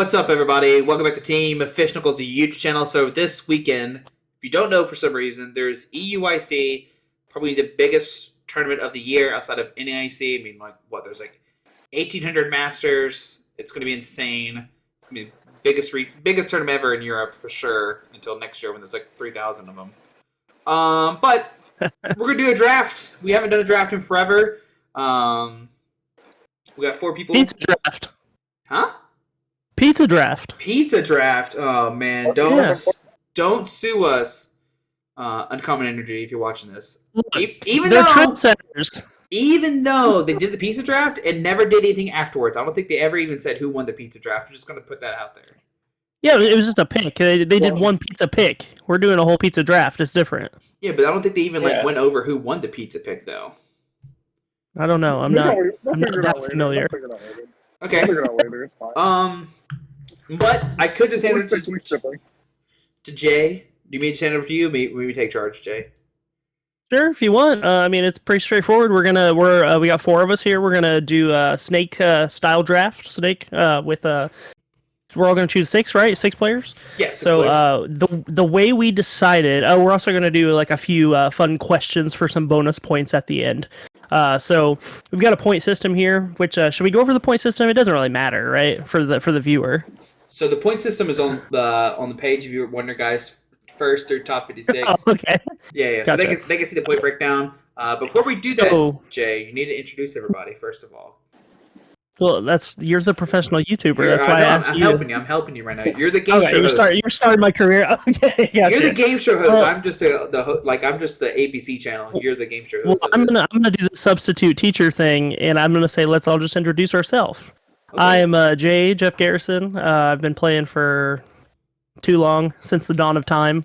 What's up, everybody? Welcome back to Team Fish Knuckles, the YouTube channel. So this weekend, if you don't know for some reason, there's EUIC, probably the biggest tournament of the year outside of NAIC. I mean, there's 1,800 Masters. It's going to be insane. It's going to be the biggest tournament ever in Europe, for sure, until next year when there's 3,000 of them. But we're going to do a draft. We haven't done a draft in forever. We got 4 people. Pizza draft. Huh? Pizza draft. Pizza draft. Oh man, don't sue us, Uncommon Energy, if you're watching this. Look, even they're though trendsetters. Even though they did the pizza draft and never did anything afterwards, I don't think they ever even said who won the pizza draft. I'm just going to put that out there. Yeah, it was just a pick. They did one pizza pick. We're doing a whole pizza draft. It's different. Yeah, but I don't think they even went over who won the pizza pick though. I don't know. I'm not that familiar. Okay. But I could just hand it to Jay. Do you mean to hand it over to you? Maybe take charge, Jay. Sure, if you want. I mean, it's pretty straightforward. We got 4 of us here. We're gonna do a snake style draft. With we're all gonna choose 6, right? 6 players. Yeah. So the way we decided, we're also gonna do a few fun questions for some bonus points at the end. So we've got a point system here. Which should we go over the point system? It doesn't really matter, right? For the viewer. So the point system is on the page if you wonder, guys. First through top 56. Oh, okay. Yeah. Gotcha. So they can see the point breakdown. Before we do that, Jay, you need to introduce everybody first of all. Well, you're the professional YouTuber. That's why I asked you. I'm helping you right now. You're the game show host. You're starting my career. Okay, gotcha. You're the game show host. I'm just I'm just the ABC channel. You're the game show host. Well, I'm gonna do the substitute teacher thing, and I'm gonna say let's all just introduce ourselves. Okay. I am Jeff Garrison. I've been playing for too long, since the dawn of time,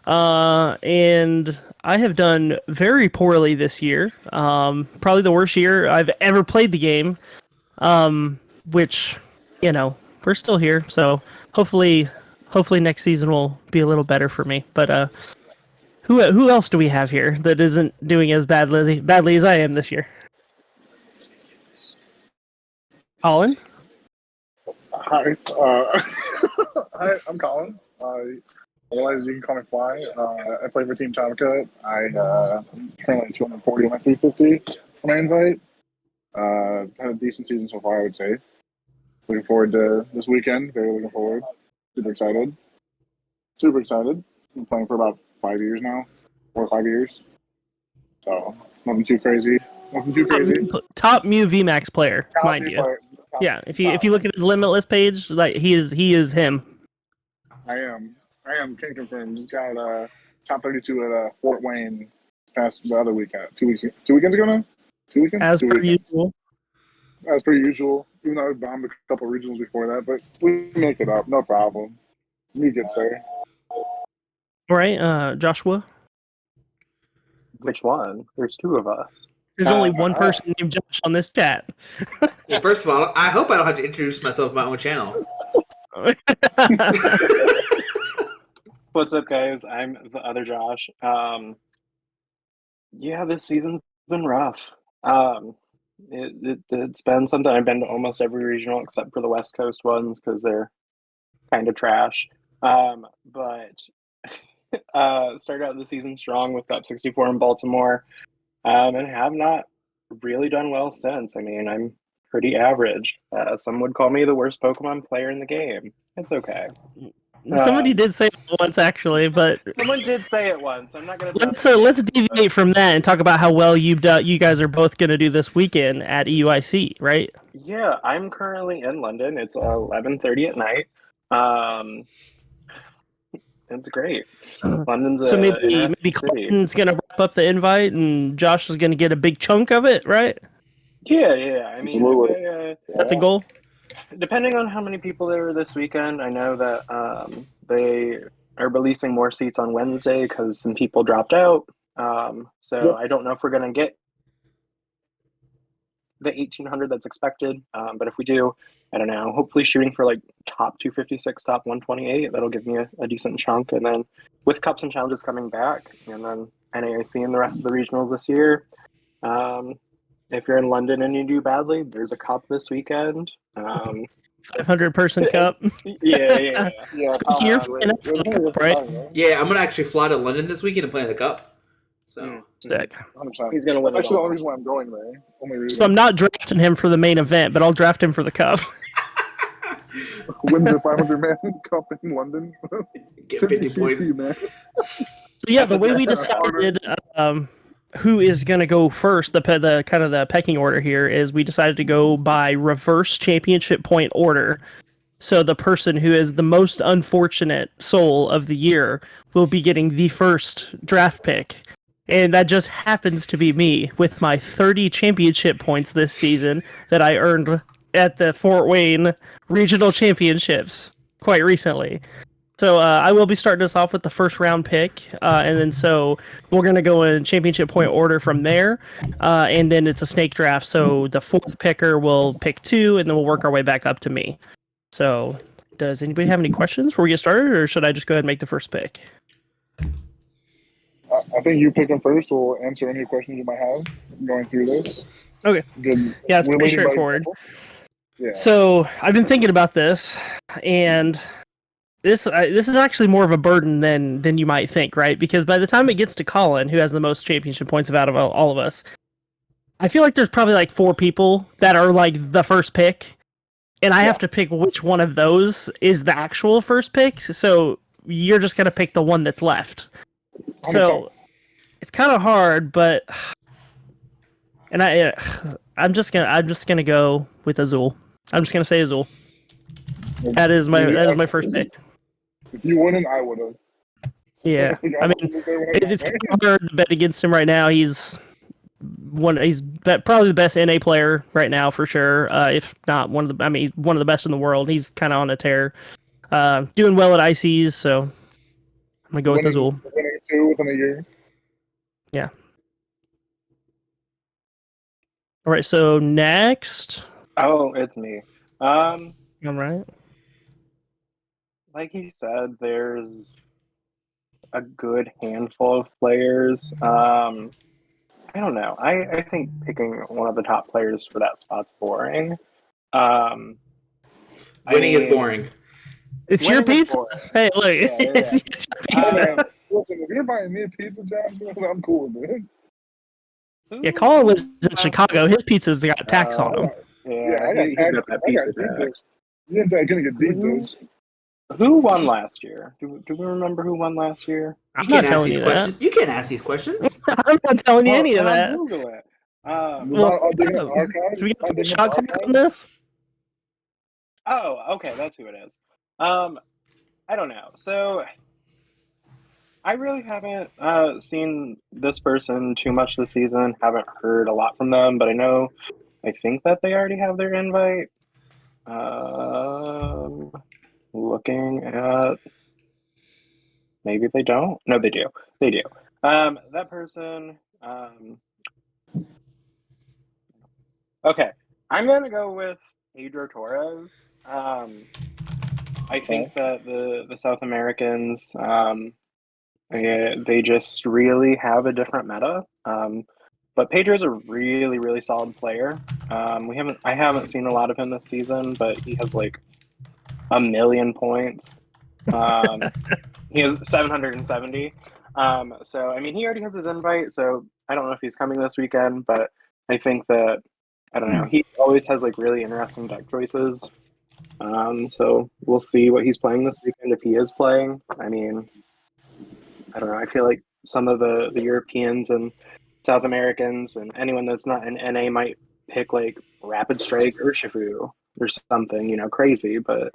and I have done very poorly this year. Probably the worst year I've ever played the game. Which, we're still here, so hopefully next season will be a little better for me. But who else do we have here that isn't doing as badly as I am this year? Colin? Hi, hi, I'm Colin. Otherwise, you can call me Fly. I play for Team Tomica. I'm currently 240 on my 350 on my invite. Had a decent season so far, I would say. Looking forward to this weekend. Very looking forward. Super excited. Been playing for about 5 years now. 4 or 5 years. So, nothing too crazy. Top Mew VMAX player, mind you. Yeah, if you look at his Limitless page, he is him. I am. Can't confirm. Just got top 32 at Fort Wayne past the other weekend. 2 weekends ago now? 2 weekends? As per usual. As per usual. Even though I bombed a couple regionals before that, but we make it up. No problem. Me gets there. All right, Joshua. Which one? There's 2 of us. There's only one person named Josh on this chat. Well, first of all, I hope I don't have to introduce myself on my own channel. What's up, guys? I'm the other Josh. This season's been rough. It's been something. I've been to almost every regional except for the West Coast ones because they're kind of trash. But started out the season strong with Cup 64 in Baltimore, and have not really done well since. I mean, I'm pretty average. Some would call me the worst Pokemon player in the game. It's okay. Somebody did say it once, actually, but someone did say it once. I'm not gonna. Let's deviate from that and talk about how well you guys are both gonna do this weekend at EUIC, right? Yeah, I'm currently in London. It's 11:30 at night. It's great. London's so maybe Colin's gonna wrap up the invite, and Josh is gonna get a big chunk of it, right? Yeah. I mean, that's the goal. Depending on how many people there are this weekend, I know that they are releasing more seats on Wednesday because some people dropped out. I don't know if we're going to get the 1,800 that's expected. But if we do, I don't know, hopefully shooting for top 256, top 128. That'll give me a decent chunk. And then with Cups and Challenges coming back, and then NAIC and the rest of the regionals this year, if you're in London and you do badly, there's a cup this weekend. 500-person cup. Yeah. Yeah, You're Tom, flying up for the cup, right? Yeah, I'm gonna actually fly to London this weekend and play in the Cup. So Sick. 100%. He's gonna win That's it actually the all. only reason why I'm going there. Only reason. So I'm not drafting him for the main event, but I'll draft him for the cup. Wins the 500-man cup in London. get 50 points. CP, man. So yeah, the way we decided who is going to go first, the kind of the pecking order here is we decided to go by reverse championship point order. So the person who is the most unfortunate soul of the year will be getting the first draft pick. And that just happens to be me with my 30 championship points this season that I earned at the Fort Wayne Regional Championships quite recently. So I will be starting us off with the first round pick, and then so we're going to go in championship point order from there, and then it's a snake draft. So the fourth picker will pick 2, and then we'll work our way back up to me. So does anybody have any questions before we get started, or should I just go ahead and make the first pick? I think you pick them first. We'll answer any questions you might have going through this. Okay. Good. Yeah, it's We're pretty leading by straightforward. example. Yeah. So I've been thinking about this, and this is actually more of a burden than you might think, right? Because by the time it gets to Colin, who has the most championship points out of all of us, I feel like there's probably like 4 people that are like the first pick, and I have to pick which one of those is the actual first pick. So you're just gonna pick the one that's left. So it's kind of hard, but I'm just gonna go with Azul. I'm just gonna say Azul. That is my first pick. If you wouldn't, I would have. Yeah, I mean, it's kind of hard to bet against him right now. He's probably the best NA player right now for sure. If not one of the best in the world. He's kind of on a tear, doing well at ICs. So I'm gonna go with Azul. Winning 2 within a year. Yeah. All right. So next. Oh, it's me. All right. Like he said, there's a good handful of players. I don't know. I think picking one of the top players for that spot's boring. Winning is boring. It's your pizza. Hey, look, it's your pizza. Listen, if you're buying me a pizza, John, I'm cool with it. Yeah, Colin lives in Chicago. His pizza's got tax on them. Yeah, I got tax. I got deep. You didn't say I couldn't get deep those. Who won last year? Do we remember who won last year? I'm not telling you that. You can't ask these questions. I'm not telling you any of that. Google it. Should we get a shot clock on this? Oh, okay, that's who it is. I don't know. So I really haven't seen this person too much this season. Haven't heard a lot from them, but I think that they already have their invite. Looking at, maybe they don't. No, they do. They do. That person. Okay, I'm gonna go with Pedro Torres. I think that the South Americans, they just really have a different meta. But Pedro's a really, really solid player. I haven't seen a lot of him this season, but he has like 1 million points. He has 770. So I mean, he already has his invite. So I don't know if he's coming this weekend, but I think that I don't know. He always has like really interesting deck choices. So we'll see what he's playing this weekend if he is playing. I mean, I don't know. I feel like some of the Europeans and South Americans and anyone that's not in NA might pick like Rapid Strike or Shifu or something, crazy. But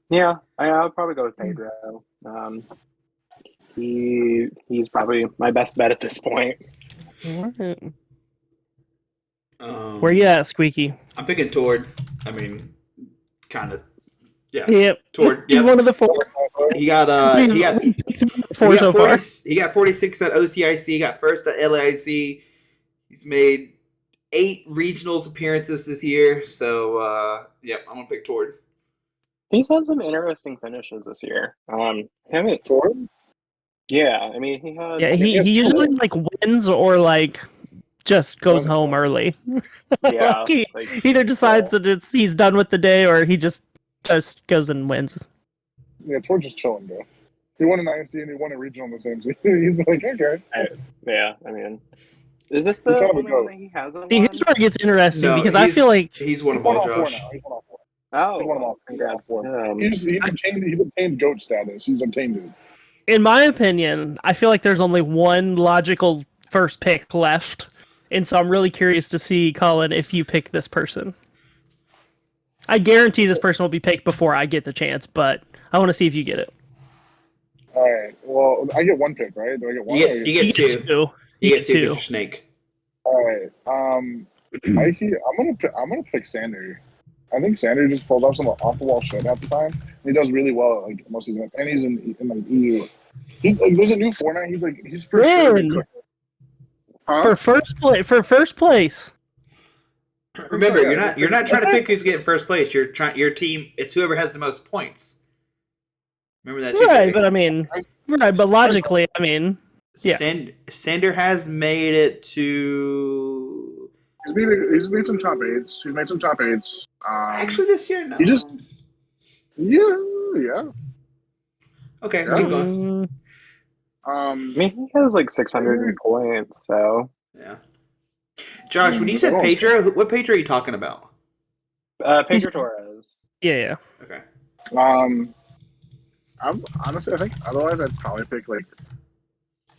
yeah, I'll probably go with Pedro. He's probably my best bet at this point. Where you at, Squeaky? I'm picking Tord. I mean, kind of. Yeah. Yep. Tord. He's one of the 4. He got 4 so far. He got 46 at OCIC. He got first at LAIC. He's made 8 regionals appearances this year. So I'm gonna pick Tord. He's had some interesting finishes this year. Tord? Yeah, I mean he had. Yeah, he usually like wins or like just goes home early. Yeah, Like, he like, either decides that he's done with the day, or he just goes and wins. Yeah, Torch is chilling, bro. He won an IFC and he won a regional in the same season. He's like, okay. yeah. I mean, is this He's the kind of a only one goat. that he hasn't See, won? here's where it gets interesting No, because I feel like he's won He's them won all, all four Josh. now. He's won all four. Oh, He's won them all. congrats. He's obtained GOAT status. He's obtained it. in my opinion, I feel like there's only one logical first pick left. And so I'm really curious to see, Colin, if you pick this person. I guarantee this person will be picked before I get the chance, but I want to see if you get it. All right. Well, I get one pick, right? Do I get one? You get two. You get two. 'Cause two. Mm-hmm. you're Snake. All right. I'm gonna pick Sander. I think Sander just pulls off some off the wall shit half the time. He does really well like most of these, and he's in like EU. There's a new Fortnite. He's for sure. Win! Huh? For first place. Remember, you're not trying to pick who's getting first place. Your team. It's whoever has the most points. Remember that, Right, but I mean, but logically, I mean, yeah. Sander has made it to. He's made some top eights. He's made some top eights. Actually, this year, no. He just. Yeah. Okay, Yeah. keep going. I mean, he has like 600 points, so. Yeah. Josh, when you said Pedro, what Pedro are you talking about? Pedro Torres. Yeah. Okay. I'm honestly, I think otherwise I'd probably pick like. I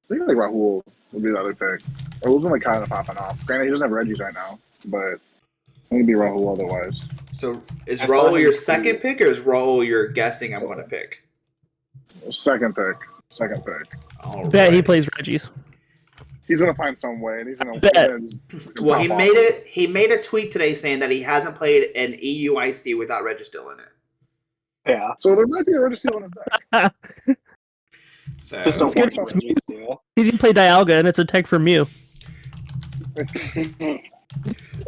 think like Rahul would be the other pick. Rahul's been like kind of popping off. Granted, he doesn't have Reggie's right now, but I think it'd be Rahul otherwise. So is I saw Raul him your tweet. second pick, or is Raul you're guessing I'm going to pick? Second pick. All Bet he right. plays Reggie's. He's gonna find some way, and he's gonna. Bet. Well, he made it. He made a tweet today saying that he hasn't played an EUIC without Registill in it. Yeah. So there might be a Registeel in his back. So Just It's don't good. watch Reggie steal. He's gonna play Dialga, and it's a tech from Mew.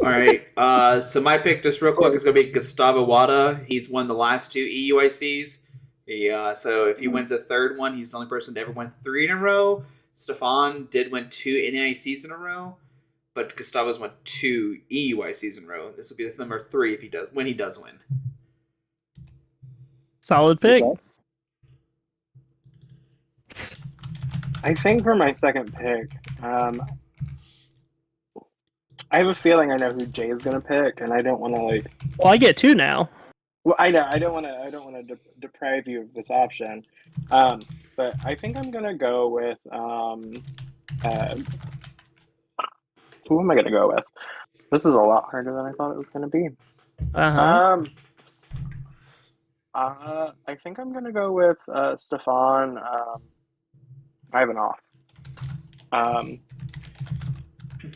all right. So my pick, just real quick, is going to be Gustavo Wada. He's won the last two EUICs. So if he wins a third one, he's the only person to ever win 3 in a row. Stefan did win 2 NAICs in a row, but Gustavo's won 2 EUICs in a row. This will be the number 3 when he does win. Solid pick. I think for my second pick, I have a feeling I know who Jay is gonna pick, and I don't want to like. Well, I get 2 now. Well, I know I don't want to deprive you of this option, but I think I'm gonna go with who am I gonna go with? This is a lot harder than I thought it was gonna be. I think I'm gonna go with Stefan Ivanov. I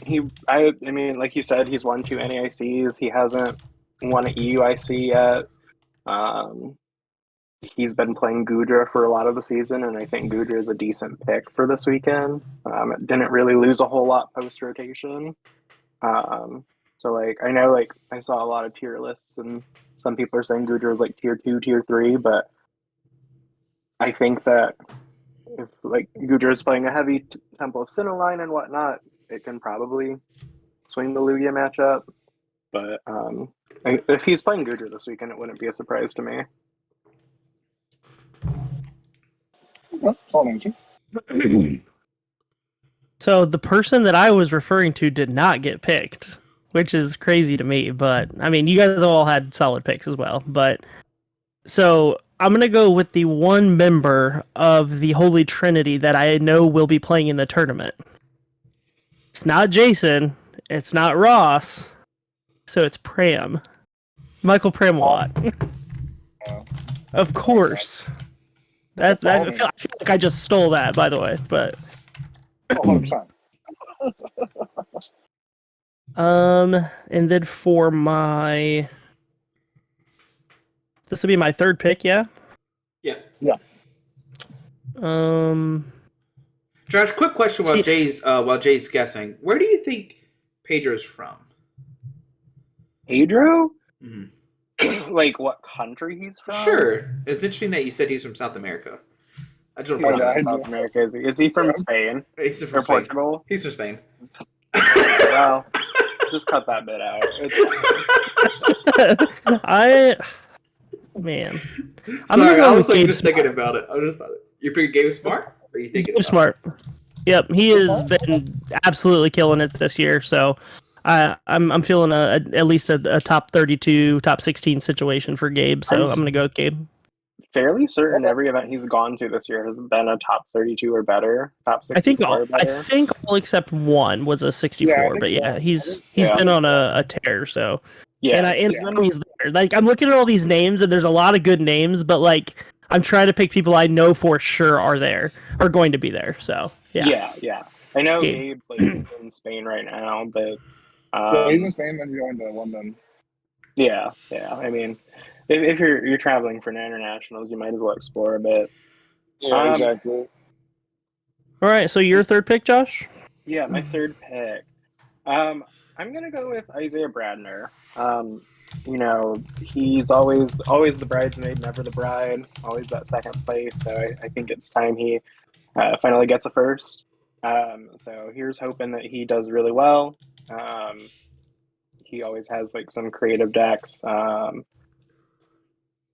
mean, like you said, he's won 2 NAICs. He hasn't won an EUIC yet. He's been playing Gudra for a lot of the season, and I think Gudra is a decent pick for this weekend. It didn't really lose a whole lot post rotation. So like I know like I saw a lot of tier lists, and some people are saying Gudra is like tier 2, tier 3, but I think that if like Gudra is playing a heavy Temple of Sinnoh line and whatnot, it can probably swing the Lugia matchup. But if he's playing Gudra this weekend, it wouldn't be a surprise to me. So the person that I was referring to did not get picked, which is crazy to me. But I mean, you guys all had solid picks as well. But so I'm gonna go with the one member of the Holy Trinity that I know will be playing in the tournament. It's not Jason. It's not Ross. So it's Pram. Michael Pramwatt. Of course. I feel like I just stole that, by the way, but 100%. and then for this will be my third pick, yeah? Yeah. Josh, quick question while Jay's guessing. Where do you think Pedro's from? Pedro? Mm-hmm. Like what country he's from? Sure. It's interesting that you said he's from South America. I just He's want not to from South America, is he? Is he from Spain? He's Or from Spain. Portugal? He's from Spain. Well, just cut that bit out. Man. I'm Sorry, gonna go I with was like Gabe just thinking about it. I just thought you're picking Gabe Smart. Or are you thinking Gabe about Smart. Yep, he has been absolutely killing it this year. So I'm feeling at least a top 32, top 16 situation for Gabe. So I'm gonna go with Gabe. Fairly certain every event he's gone to this year has been a top 32 or better, top I think 64 or I better. think all except one was a 64. But yeah, he's been on a tear. So Yeah, and I know he's there. Like I'm looking at all these names, and there's a lot of good names, but like I'm trying to pick people I know for sure are going to be there. So yeah. I know Gabe. Gabe's like in Spain right now, but Yeah, he's in Spain, then going to London. yeah. I mean, if you're traveling for internationals, you might as well explore a bit. Yeah, exactly. All right, so your third pick, Josh? Yeah, my third pick. I'm gonna go with Isaiah Bradner. You know, he's always the bridesmaid, never the bride. Always that second place. So I think it's time he finally gets a first. So here's hoping that he does really well. He always has like some creative decks,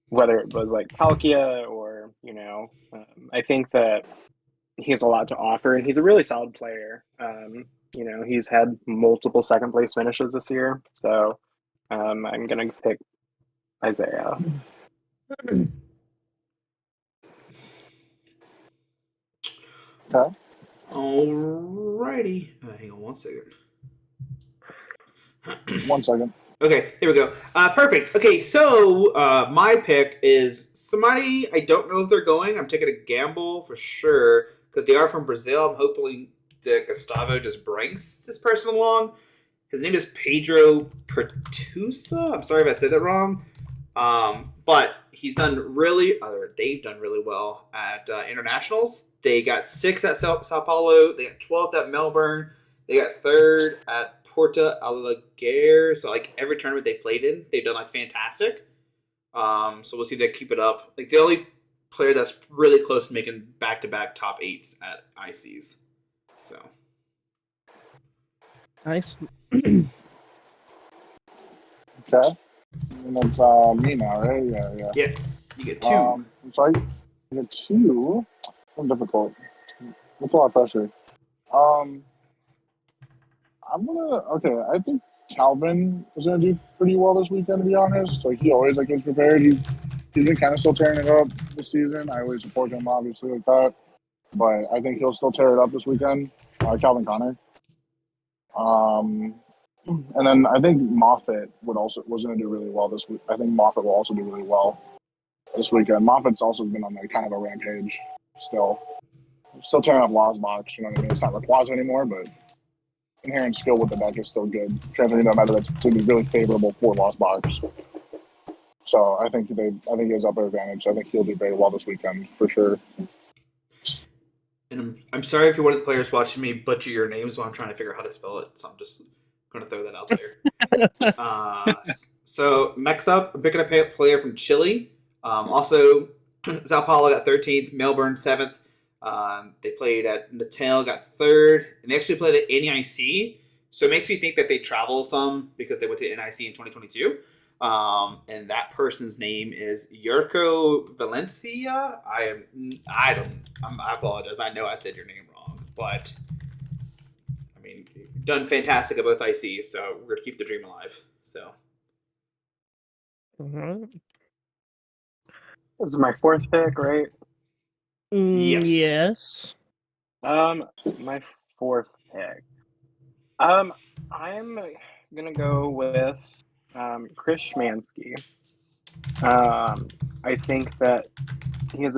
whether it was like Palkia or I think that he has a lot to offer, and he's a really solid player. He's had multiple second place finishes this year, so I'm gonna pick Isaiah. Okay. Alrighty. Hang on 1 second. 1 second. Okay, here we go. Perfect. Okay, so my pick is somebody I don't know if they're going. I'm taking a gamble for sure because they are from Brazil. I'm hoping that Gustavo just brings this person along. His name is Pedro Pertusa. I'm sorry if I said that wrong. But he's done they've done really well at internationals. They got 6 at Sao Paulo. They got 12th at Melbourne. They got 3rd at Porto Alegre. So like every tournament they played in, they've done like fantastic. So we'll see if they keep it up. Like the only player that's really close to making back-to-back top 8s at ICs. So Nice. Okay. And that's me now, right? Yeah. yeah, you get 2. I'm sorry. I get 2. That's difficult. That's a lot of pressure. I think Calvin is gonna do pretty well this weekend, to be honest. Like he always gets prepared. He's been kind of still tearing it up this season. I always support him, obviously, like that. But I think he'll still tear it up this weekend. Calvin Connor. And then I think Moffitt was going to do really well this week. I think Moffitt will also do really well this weekend. Moffitt's also been on kind of a rampage still tearing up Law's box. You know what I mean? It's not Rayquaza anymore, but inherent skill with the deck is still good. Transferring that meta that's going to be really favorable for Lost Box. So I think he has upper advantage. I think he'll do very well this weekend for sure. And I'm sorry if you're one of the players watching me butcher your names while I'm trying to figure out how to spell it. So I'm just going to throw that out there. So next up, I'm picking a player from Chile. Also, Sao Paulo got 13th, Melbourne 7th. They played at Natal, got 3rd, and they actually played at NEIC. So it makes me think that they travel some because they went to NIC in 2022. And that person's name is Yurko Valencia. I apologize. I know I said your name wrong, but I mean, you've done fantastic at both ICs, so we're gonna keep the dream alive. So. Mm-hmm. This is my 4th pick, right? Yes. My 4th pick. I'm gonna go with Chris Schmansky. I think that he has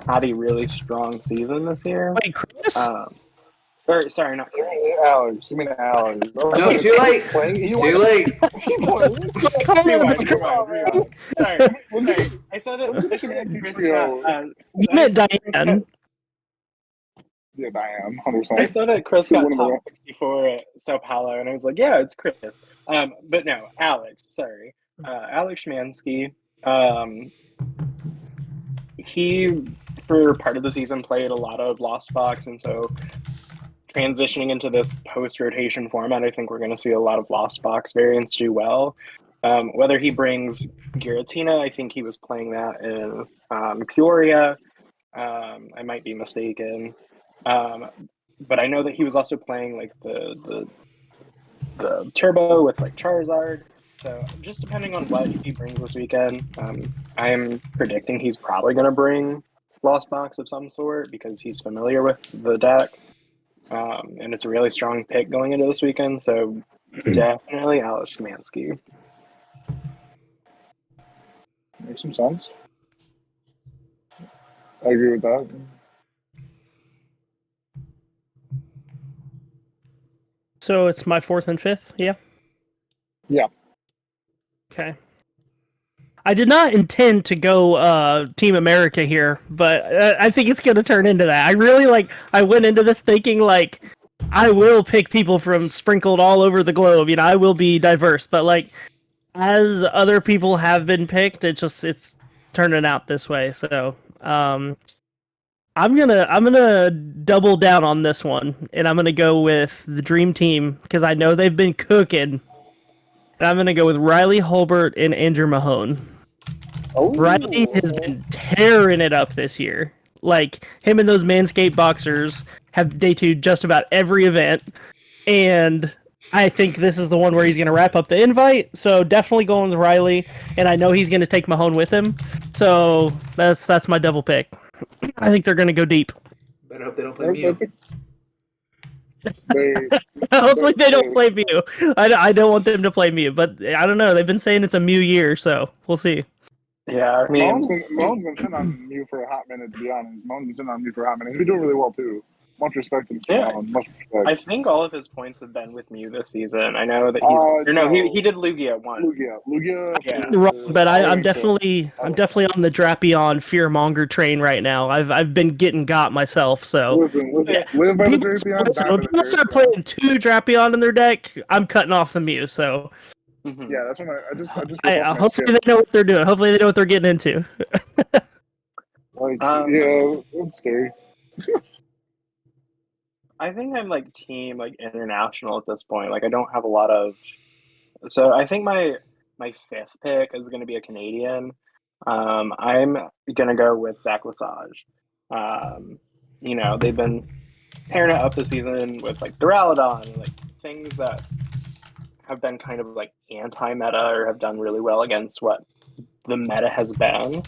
had a really strong season this year. Wait, Chris? Sorry, not Chris. Alex. You mean Alex? No, too late. Too late. Sorry. I saw that. You meant Diane. Yeah, Diane, 100%. I saw that Chris got top 64 at Sao Paulo, and I was like, yeah, it's Chris. But no, Alex. Sorry. Alex Schmansky. He, for part of the season, played a lot of Lost Box, and so transitioning into this post-rotation format, I think we're going to see a lot of Lost Box variants do well. Whether he brings Giratina, I think he was playing that in Peoria. I might be mistaken. But I know that he was also playing like the Turbo with like Charizard. So just depending on what he brings this weekend, I'm predicting he's probably going to bring Lost Box of some sort because he's familiar with the deck. And it's a really strong pick going into this weekend. So definitely Alex Szymanski. Makes some sense. I agree with that. So it's my 4th and 5th, yeah? Yeah. Okay. I did not intend to go Team America here, but I think it's going to turn into that. I went into this thinking, like, I will pick people from sprinkled all over the globe. You know, I will be diverse, but, like, as other people have been picked, it's turning out this way. So, I'm gonna double down on this one, and I'm gonna go with the Dream Team because I know they've been cooking. And I'm gonna go with Riley Holbert and Andrew Mahone. Oh, Riley has been tearing it up this year. Like, him and those Manscaped boxers have day 2 just about every event, and I think this is the one where he's gonna wrap up the invite. So definitely going with Riley, and I know he's gonna take Mahone with him. So that's my double pick. I think they're gonna go deep. Better hope they don't play Mew. Hopefully they don't play Mew. I don't want them to play Mew, but I don't know. They've been saying it's a Mew year, so we'll see. Yeah, I mean, Moan's been sitting on Mew for a hot minute, to be honest. Moan's been sitting on Mew for a hot minute. He's been doing really well, too. Much respect to Moan. Much respect. I think all of his points have been with Mew this season. I know that he's he did Lugia once. Lugia. Yeah. Wrong, but I'm definitely on the Drapion fearmonger train right now. I've been getting got myself, so Listen. Yeah. Live by the people, Drapion. when people start playing 2 Drapion in their deck, I'm cutting off the Mew. So Mm-hmm. Yeah, that's when I just hopefully they know what they're doing. Hopefully they know what they're getting into. It's scary. I think I'm like team like international at this point. Like I don't have a lot of. So I think my 5th pick is going to be a Canadian. I'm going to go with Zach Lesage. You know, they've been tearing it up this season with like Duraludon and like things that have been kind of like anti-meta or have done really well against what the meta has been.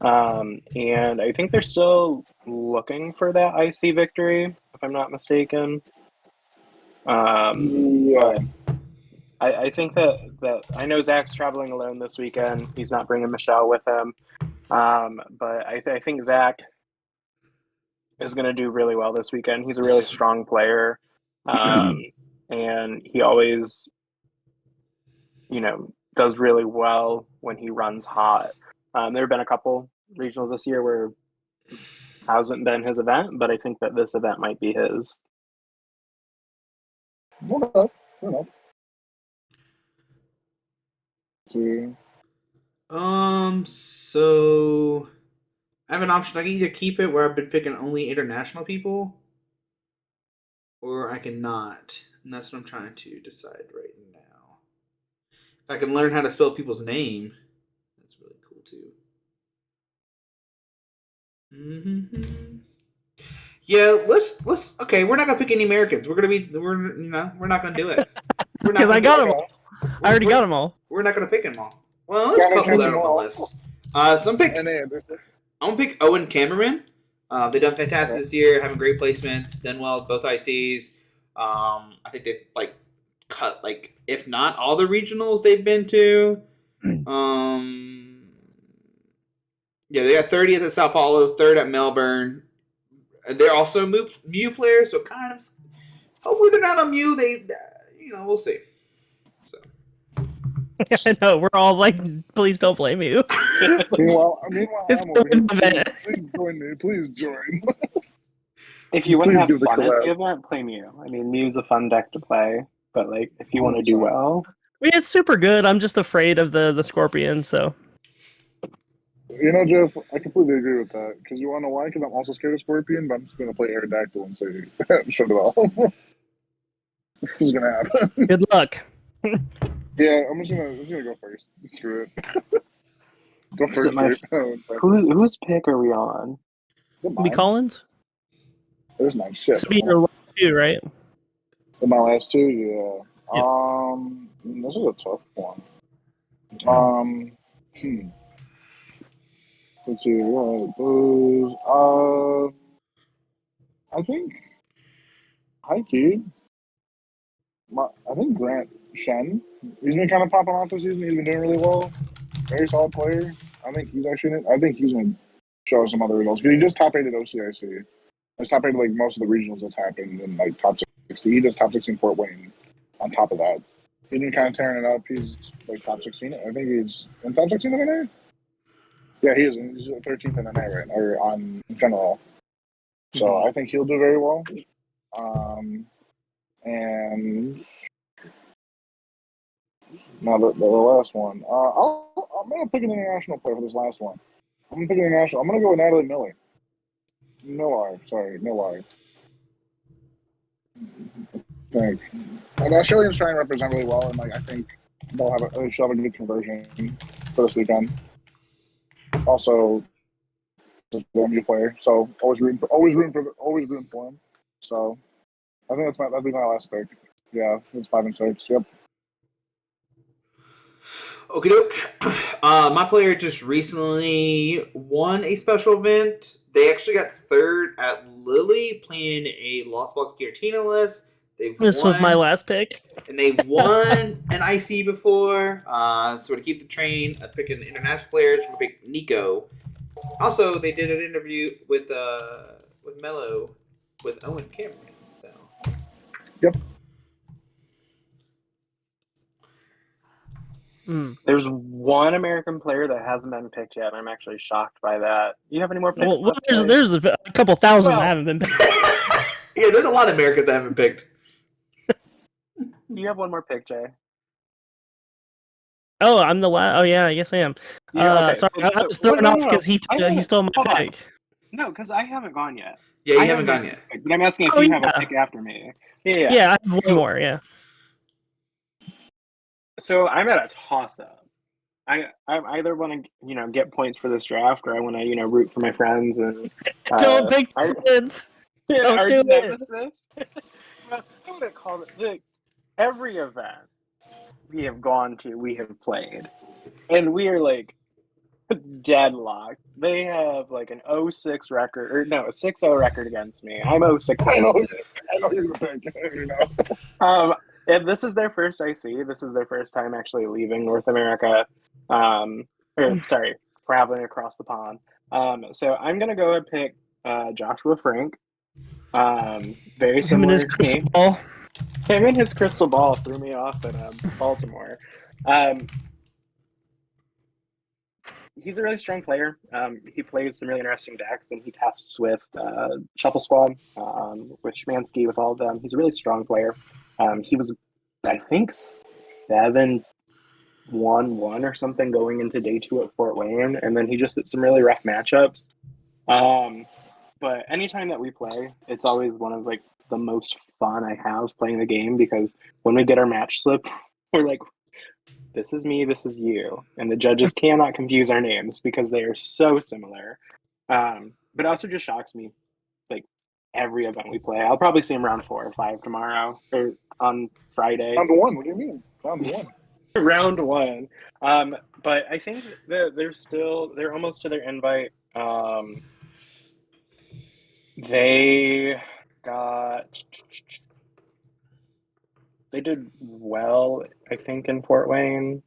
And I think they're still looking for that IC victory, if I'm not mistaken. But I think that I know Zach's traveling alone this weekend. He's not bringing Michelle with him. But I think Zach is going to do really well this weekend. He's a really strong player. And he always, you know, does really well when he runs hot. There have been a couple regionals this year where it hasn't been his event, but I think that this event might be his. Fair enough. So I have an option. I can either keep it where I've been picking only international people, or I can not. And that's what I'm trying to decide right now. If I can learn how to spell people's name, that's really cool too. Yeah, let's. Okay, we're not gonna pick any Americans. We're not gonna do it. Because I got them all. I already got them all. We're not gonna pick them all. Well, there's a couple that are on the list. So I'm gonna pick Owen Cameron. They've done fantastic this year, having great placements, done well with both ICs. I think they've cut if not all the regionals they've been to. Yeah, they got 30th at Sao Paulo, 3rd at Melbourne. They're also Mew players, so kind of. Hopefully, they're not on Mew. We'll see. So. I know we're all like, please don't blame you. Meanwhile, It's I'm over an here. event. Please join me. Please join. If you want to have Please do the fun at collab. the event, play Mew. I mean, Mew's a fun deck to play, but like if you want to do well, I mean, it's super good. I'm just afraid of the scorpion. So You know, Jeff, I completely agree with that. Because you want to know why? Because I'm also scared of Scorpion, but I'm just going to play Aerodactyl and say, shut it off. This is going to happen. Good luck. Yeah, I'm just gonna go first. Screw it. Go Is it first, my- dude. Whose pick are we on? Is it Be mine? Collins. It is mine. Shit. This will be your last two, right? In my last two, yeah. Yeah. This is a tough one. Let's see. Blues. I think high key. I think Grant Shen. He's been kind of popping off this season. He's been doing really well. Very solid player. I think he's actually. I think he's going to show us some other results. But he just top 8 at OCIC. He's top 8 like most of the regionals that's happened in like top 60. He does top 16 Fort Wayne. On top of that, he's been kind of tearing it up. He's like top 16. I think he's in top 16 of NA. Yeah, he is. He's 13th in NA right, or on general. So I think he'll do very well. And now the last one. I'm gonna pick an international player for this last one. I'm gonna pick an international. I'm gonna go with Natalie Miller. Miller. Like, the Australians trying to represent really well, and like I think she'll have a good conversion for this weekend. Also, just a MU player, so always rooting for him. So I think that'd be my last pick. Yeah, it's 5 and 6. Yep. Okie doke. My player just recently won a special event. They actually got third at Lily playing a Lost Box Giratina list. This was my last pick. And they've won an IC before. So to keep the train, I picked an international player. So I'm going to pick Nico. Also, they did an interview with Mello with Owen Cameron. So. Yep. There's one American player that hasn't been picked yet, and I'm actually shocked by that. You have any more picks? Well, there's a couple thousand that haven't been picked. Yeah, there's a lot of Americans that haven't picked. You have one more pick, Jay. Oh, I'm the last. Oh, yeah, I guess I am. Yeah, okay. Sorry, I was thrown off because he stole my Hold on. pick. No, because I haven't gone yet. Yeah, you haven't gone yet. But I'm asking if you have a pick after me. Yeah. Yeah, I have one more, yeah. So I'm at a toss-up. I either want to, get points for this draft, or I want to, root for my friends and. Don't pick friends. Don't do it. Well, I would have called it. Every event we have gone to, we have played, and we are like deadlocked. They have like an 0-6 record, or no, a 6-0 record against me. I'm 0-6. I know you're gonna pick. And this is their first IC. This is their first time actually leaving North America. Traveling across the pond. So I'm gonna go and pick Joshua Frank. Very similar. Him and his crystal ball. Him and his crystal ball threw me off in Baltimore. He's a really strong player. He plays some really interesting decks, and he tests with Shuffle Squad, with Schmansky, with all of them. He's a really strong player. He was, I think, 7-1-1 or something going into day 2 at Fort Wayne, and then he just hit some really rough matchups. But anytime that we play, it's always one of like the most fun I have playing the game, because when we get our match slip, we're like, this is me, this is you. And the judges cannot confuse our names because they are so similar. But it also just shocks me, like, every event we play. I'll probably see him round 4 or 5 tomorrow, or on Friday. Round 1, what do you mean? Round 1. Round 1. But I think that they're almost to their invite. They did well, I think, in Fort Wayne.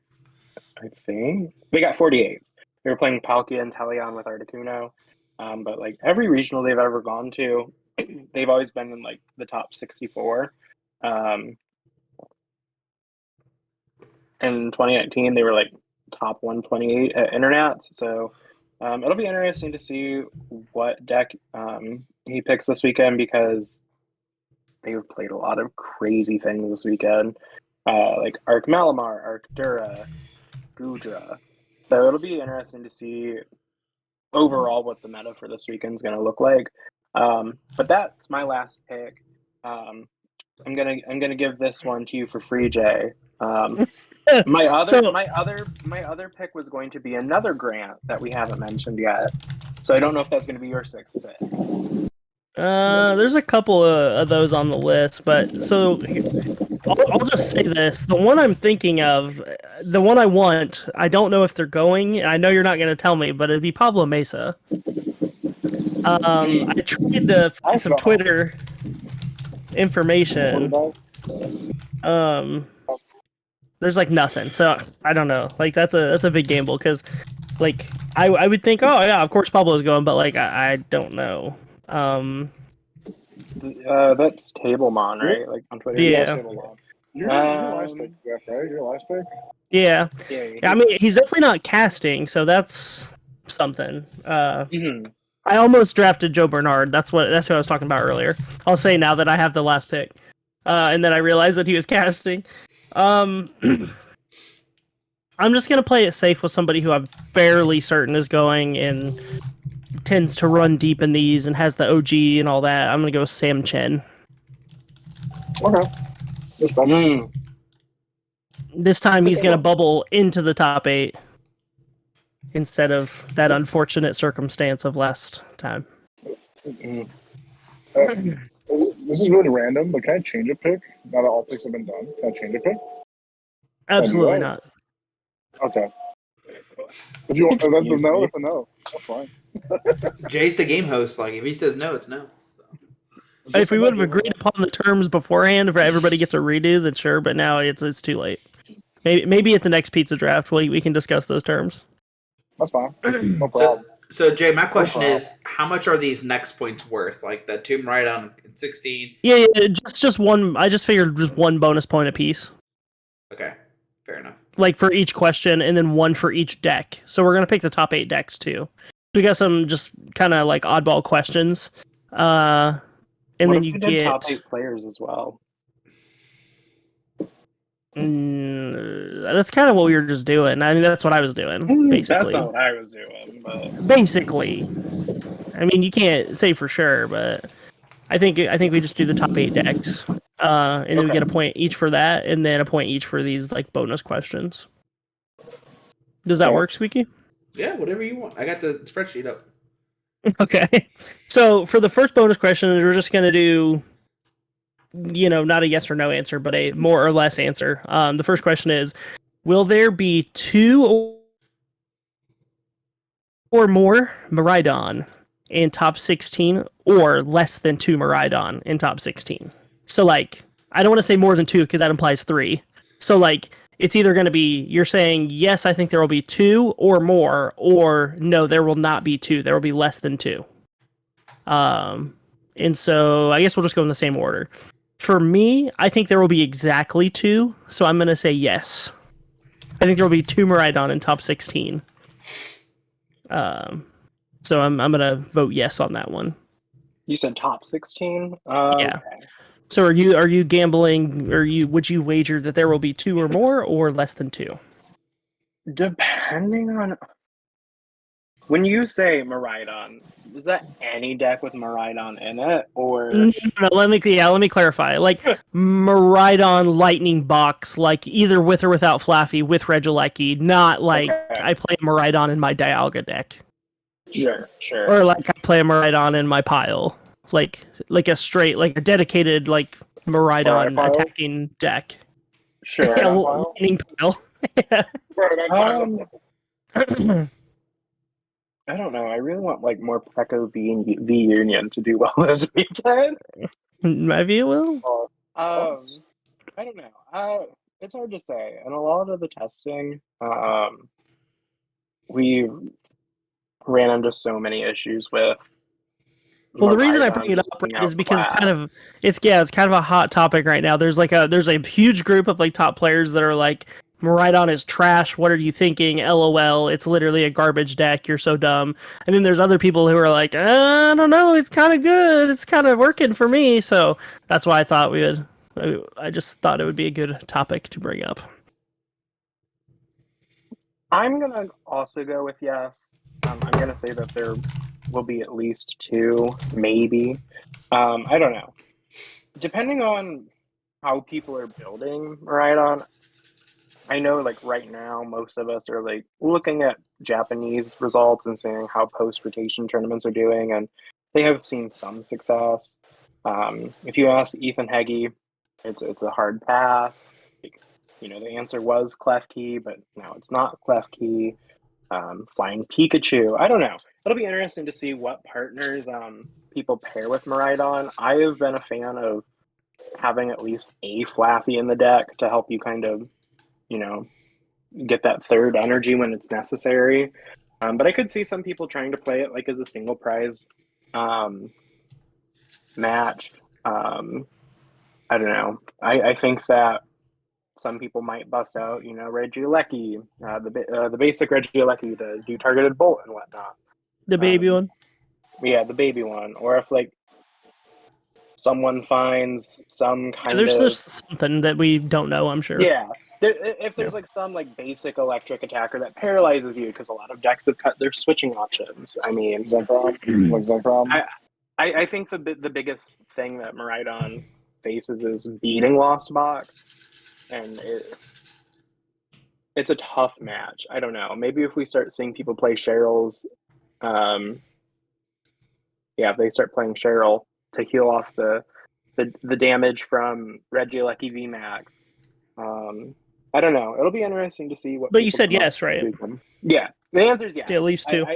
I think they got 48. They were playing Palkia and Teleon with Articuno. But like every regional they've ever gone to, they've always been in like the top 64. In 2019, they were like top 128 at Internats. So it'll be interesting to see what deck he picks this weekend, because they've played a lot of crazy things this weekend, like Arc Malamar, Arc Dura, Gudra. So it'll be interesting to see overall what the meta for this weekend is going to look like. But that's my last pick. I'm gonna give this one to you for free, Jay. My other pick was going to be another grant that we haven't mentioned yet. So I don't know if that's going to be your sixth pick. There's a couple of those on the list, but so I'll just say this: the one I'm thinking of, the one I want, I don't know if they're going. I know you're not going to tell me, but it'd be Pablo Mesa. I tried to find some Twitter information. There's like nothing, so I don't know. Like that's a big gamble because, like, I would think, oh yeah, of course Pablo's going, but like I don't know. That's Tablemon, right? Like on Twitter. Yeah. Your last pick, Jeff, right? Your last pick? Yeah. I mean, he's definitely not casting, so that's something. I almost drafted Joe Bernard. That's who I was talking about earlier. I'll say now that I have the last pick, and then I realized that he was casting. I'm just gonna play it safe with somebody who I'm fairly certain is going and tends to run deep in these and has the OG and all that. I'm gonna go with Sam Chen. Okay. This time he's gonna bubble into the top 8 instead of that unfortunate circumstance of last time. This is really random, but can I change a pick now that all picks have been done? Can I change a pick? Absolutely not. Okay. If you want, that's a no. It's a no. That's fine. Jay's the game host. Like if he says no, it's no. If we would have agreed upon the terms beforehand, if everybody gets a redo, then sure. But now it's too late. Maybe at the next pizza draft, we can discuss those terms. That's fine. No problem. So Jay, my question is, how much are these next points worth? Like the Tomb Raider on 16? Yeah, just one. I just figured just one bonus point apiece. Okay, fair enough. Like for each question, and then one for each deck. So we're gonna pick the top 8 decks too. We got some just kind of like oddball questions, and what then if you we did get top 8 players as well. That's kind of what we were just doing. I mean, that's what I was doing, basically. That's not what I was doing, but Basically, I mean, you can't say for sure, but I think we just do the top 8 decks, and then we get a point each for that, and then a point each for these like bonus questions. Does that work, Squeaky? Yeah, whatever you want. I got the spreadsheet up. Okay. So for the first bonus question, we're just gonna do, not a yes or no answer, but a more or less answer. The first question is, will there be 2 or more Miraidon in top 16 or less than 2 Miraidon in top 16? So like, I don't want to say more than 2 because that implies 3. So like, it's either going to be, you're saying, yes, I think there will be 2 or more, or no, there will not be 2. There will be less than 2. And so I guess we'll just go in the same order. For me, I think there will be exactly 2, so I'm going to say yes. I think there will be 2 Miraidon in top 16. So I'm going to vote yes on that one. you said top 16. Yeah. So are you gambling, or would you wager that there will be 2 or more, or less than 2? Depending on when you say Miraidon, is that any deck with Miraidon in it, or No, let me clarify. Like Miraidon Lightning Box, like either with or without Flaffy, with Regieleki, not like I play Miraidon in my Dialga deck. Sure. Or like I play a Miraidon in my pile. Like a straight, like a dedicated like Miraidon attacking deck. Sure. Yeah, lightning pile. I don't know. I really want like more Peko V Union to do well this weekend. Maybe it will. I don't know. It's hard to say. And a lot of the testing, we ran into so many issues with. Well, the reason I bring it up is because it's kind of a hot topic right now. There's a huge group of like top players that are like, Miraidon is trash. What are you thinking? LOL. It's literally a garbage deck. You're so dumb. And then there's other people who are like, I don't know. It's kind of good. It's kind of working for me. So that's why I thought I just thought it would be a good topic to bring up. I'm going to also go with yes. I'm gonna say that there will be at least 2, maybe. I don't know. Depending on how people are building Maridon, I know like right now most of us are like looking at Japanese results and seeing how post-rotation tournaments are doing, and they have seen some success. If you ask Ethan Heggie, it's a hard pass. The answer was Klefki, but now it's not Klefki. Flying Pikachu. I don't know. It'll be interesting to see what partners people pair with Maridon. I have been a fan of having at least a Flaffy in the deck to help you kind of, get that third energy when it's necessary. But I could see some people trying to play it like as a single prize match. I don't know. I think that some people might bust out, Regieleki, the basic Regieleki to do targeted bolt and whatnot. The baby one? Yeah, the baby one. Or if, like, someone finds some kind There's of... just something that we don't know, I'm sure. Yeah. If there's, like, some, like, basic electric attacker that paralyzes you, because a lot of decks have cut their switching options. I mean... I think the biggest thing that Maridon faces is beating Lost Box. And it's a tough match. I don't know. Maybe if we start seeing people play Cheryl's, if they start playing Cheryl to heal off the damage from Regieleki VMAX. I don't know. It'll be interesting to see what. But you said yes, right? Yeah, the answer is yes. Yeah, at least 2.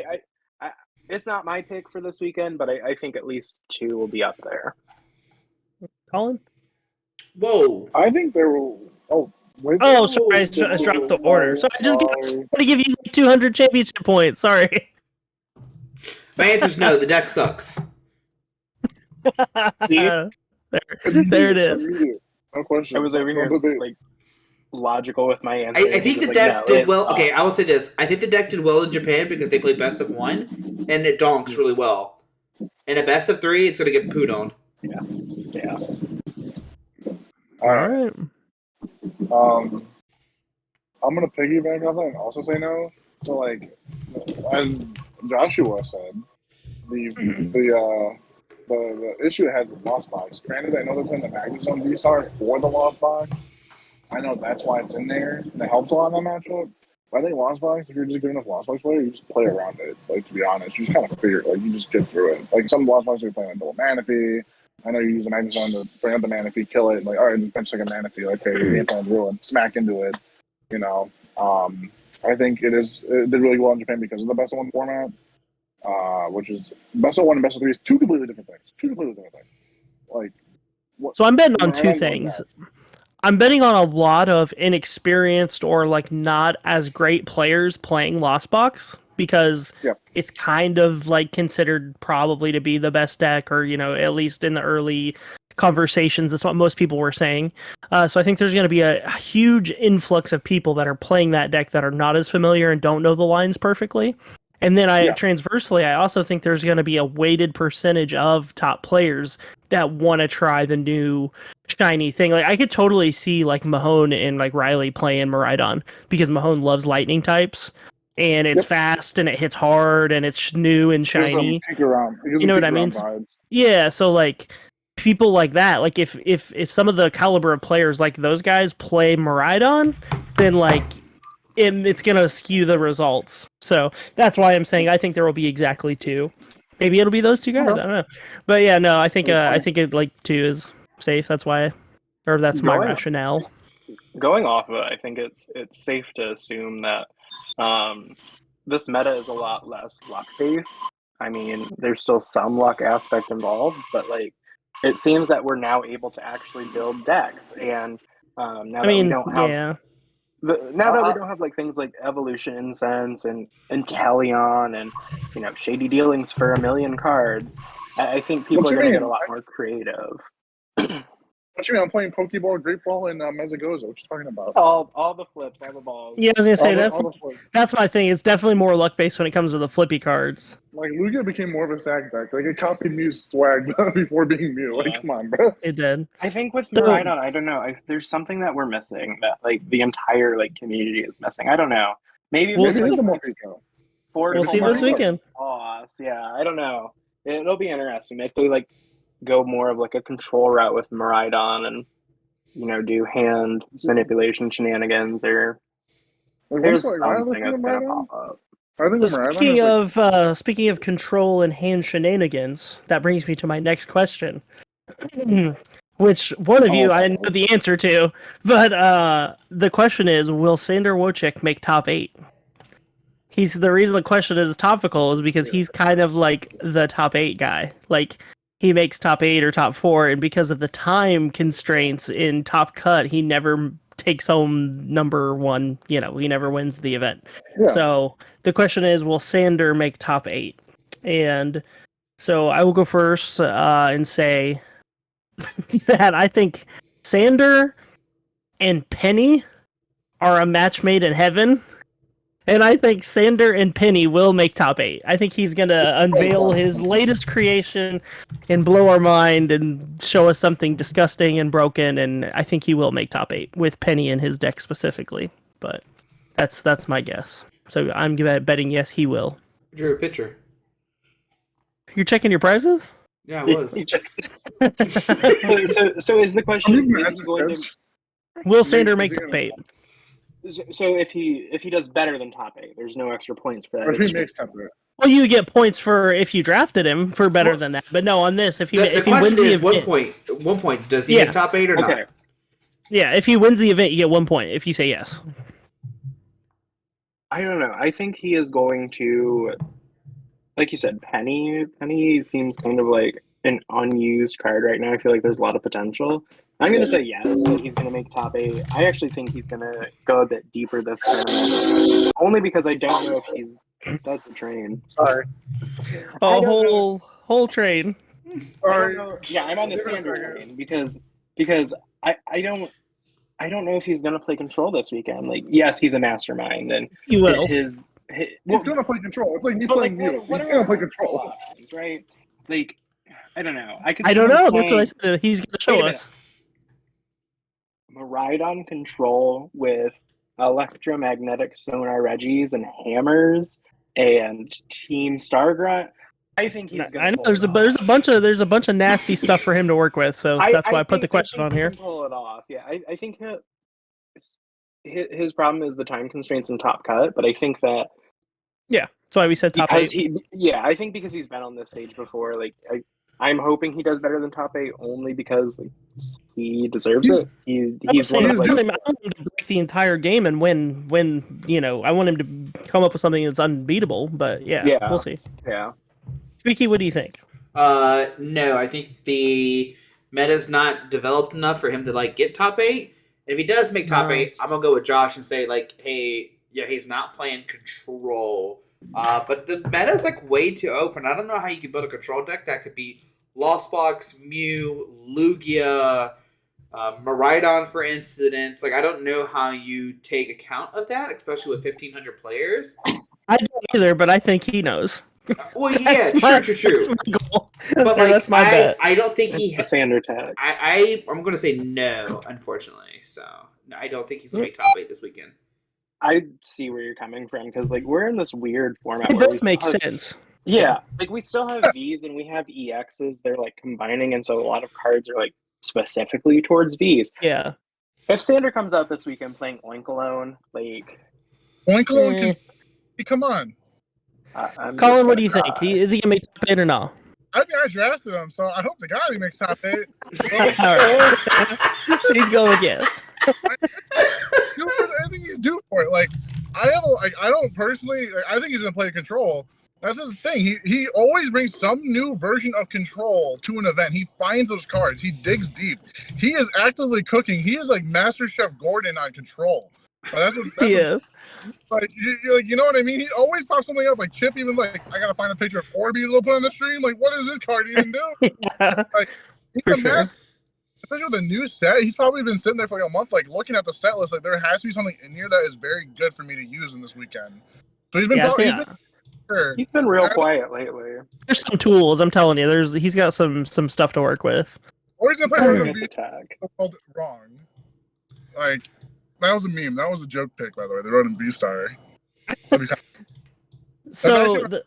It's not my pick for this weekend, but I think at least 2 will be up there. Colin? Whoa! I think there will. Oh, wait. Oh, sorry, I dropped the order. So I just want to give you 200 championship points. Sorry. My answer is no. The deck sucks. There it is. No question. I was over here like logical with my answer. I think the deck did well. Okay, I will say this. I think the deck did well in Japan because they play best of 1, and it donks really well. In a best of 3, it's going to get pooed on. Yeah. All right. I'm gonna piggyback off that and also say no. So, like, as Joshua said, the issue it has is Lost Box. Granted, I know they're playing the Magnezone V-Star for the Lost Box. I know that's why it's in there, and it helps a lot in that matchup. But I think Lost Box, if you're just good enough Lost Box player, you just play around it. Like, to be honest, you just kind of figure it. Like, you just get through it. Like, some Lost Box are playing a double Manaphy. I know you use the Magnezone to bring up the Manaphy, kill it. Like, all right, just bench like a Manaphy. Okay, your game plan's ruined. Smack into it. I think it did really well in Japan because of the best of 1 format, which is best of 1 and best of 3 is 2 completely different things. Like, so I'm betting on 2 things. I'm betting on a lot of inexperienced or like not as great players playing Lost Box because it's kind of like considered probably to be the best deck, or at least in the early conversations, that's what most people were saying. So I think there's going to be a huge influx of people that are playing that deck that are not as familiar and don't know the lines perfectly. And then transversely, I also think there's going to be a weighted percentage of top players that want to try the new shiny thing. Like, I could totally see like Mahone and like Riley playing Maridon because Mahone loves lightning types, and it's fast and it hits hard and it's new and shiny. You know what I mean? Yeah. So like people like that, like if some of the caliber of players like those guys play Maridon, then like it's gonna skew the results. So that's why I'm saying I think there will be exactly 2. Maybe it'll be those 2 guys. I don't know, but yeah, no, I think it like 2 is safe. That's why, or that's my rationale. Going off of it, I think it's safe to assume that this meta is a lot less luck based. I mean, there's still some luck aspect involved, but like it seems that we're now able to actually build decks, and now that we don't have. Now that we don't have like things like Evolution Incense and Inteleon and Shady Dealings for 1 million cards, I think people are going to get a lot more creative. What you mean? I'm playing Pokeball, Great Ball, and Mezagoza. What you talking about? All the flips, all the balls. Yeah, I was gonna say that's my thing. It's definitely more luck based when it comes to the flippy cards. Like, Lugia became more of a sack deck. Like, it copied Mew's swag before being Mew. Like, come on, bro. It did. I think with Maridon, I don't know. There's something that we're missing that like the entire like community is missing. I don't know. Maybe it's the more people. We'll see this weekend. Loss. Yeah, I don't know. It'll be interesting if they like go more of like a control route with Miraidon and do hand manipulation shenanigans, or there's something that's gonna pop up. I think Speaking of control and hand shenanigans, that brings me to my next question. Which one of you I know the answer to, but the question is, will Sander Wojcik make top 8? The reason the question is topical is because he's kind of like the top 8 guy. Like, he makes top 8 or top 4, and because of the time constraints in Top Cut, he never takes home number 1. He never wins the event. Yeah. So the question is, will Sander make top 8? And so I will go first and say that I think Sander and Penny are a match made in heaven. And I think Sander and Penny will make top 8. I think he's going to unveil his latest creation and blow our mind and show us something disgusting and broken. And I think he will make top 8 with Penny in his deck specifically. But that's my guess. So I'm betting yes, he will. Drew a picture. You're checking your prizes? Yeah, I was. So is the question: will Sander make top 8? So if he does better than top 8, there's no extra points for that. Or if he makes top 8. Well, you get points for if you drafted him for better than that. But no, on this, if he wins the event, 1 point. Does he make top 8 or not? Yeah, if he wins the event, you get 1 point. If you say yes. I don't know. I think he is going to, like you said, Penny. Penny seems kind of like an unused card right now. I feel like there's a lot of potential. I'm going to say yes, that he's going to make top 8. I actually think he's going to go a bit deeper this time, only because I don't know if he's... That's a train. Sorry. Whole train. Sorry. Yeah, I'm on the Sander train because I don't know if he's going to play control this weekend. Like, yes, he's a mastermind, and he will. He's going to play control. It's like me playing you. He's going to play control. Options, right? Like, I don't know. I don't know. That's what I said. He's going to show us. Miraidon control with electromagnetic sonar Reggies and hammers and Team Stargrunt. I think he's going to. I know there's a bunch of nasty stuff for him to work with, so that's why I put the question on here. Pull it off. Yeah, I think his problem is the time constraints in Top Cut, but I think that. Yeah, that's why we said top 8. I think because he's been on this stage before, like I'm hoping he does better than top 8 only because he deserves it. He's one of I want him to break the entire game and win. I want him to come up with something that's unbeatable. But yeah, we'll see. Yeah. Tweaky, what do you think? No, I think the meta's not developed enough for him to get top 8. And if he does make top 8, I'm gonna go with Josh and say hey, yeah, he's not playing control. But the meta's way too open. I don't know how you can build a control deck that could be Lost Box, Mew, Lugia, Miraidon, for instance. I don't know how you take account of that, especially with 1,500 players. I don't either, but I think he knows. Well, yeah, true. That's my goal. But that's my bet. I don't think he has Sander tag. I'm going to say no, unfortunately. So I don't think he's going to make top 8 this weekend. I see where you're coming from because we're in this weird format. It both makes sense. Yeah, we still have V's and we have EXs. They're combining, and so a lot of cards are specifically towards V's. Yeah. If Sander comes out this weekend playing Oinkalone, Oinkalone come on. Colin, what do you think? Is he gonna make top 8 or no? I drafted him, so I hope the guy he makes top 8. All right. He's going yes. Everything he's due for it. I don't personally. I think he's gonna play control. That's his thing. He always brings some new version of control to an event. He finds those cards. He digs deep. He is actively cooking. He is like Master Chef Gordon on control. That's he is. You know what I mean? He always pops something up. Chip even I gotta find a picture of Orbeez to put on the stream. What does this card even do? Yeah, for sure. Especially with the new set, he's probably been sitting there for a month, looking at the set list. There has to be something in here that is very good for me to use in this weekend. So he's been real quiet lately. There's some tools, I'm telling you. He's got some stuff to work with. Or he's gonna play with tag. Called it wrong. That was a meme. That was a joke pick, by the way. They wrote him V-Star. So actually-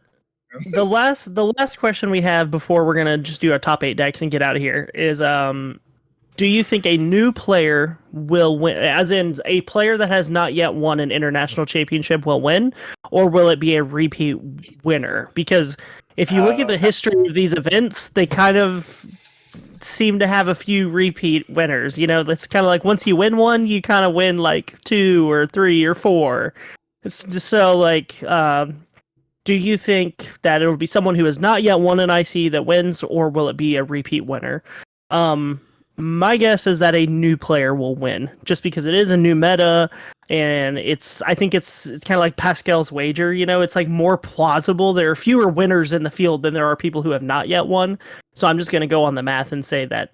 the last question we have before we're gonna just do our top 8 decks and get out of here is do you think a new player will win, as in a player that has not yet won an international championship will win, or will it be a repeat winner? Because if you look at the history of these events, they kind of seem to have a few repeat winners. You know, it's kind of like once you win one, you kind of win like 2 or 3 or 4. It's just so like, do you think that it'll be someone who has not yet won an IC that wins, or will it be a repeat winner? My guess is that a new player will win, just because it is a new meta, and I think it's kind of like Pascal's wager. You know, it's like more plausible. There are fewer winners in the field than there are people who have not yet won. So I'm just going to go on the math and say that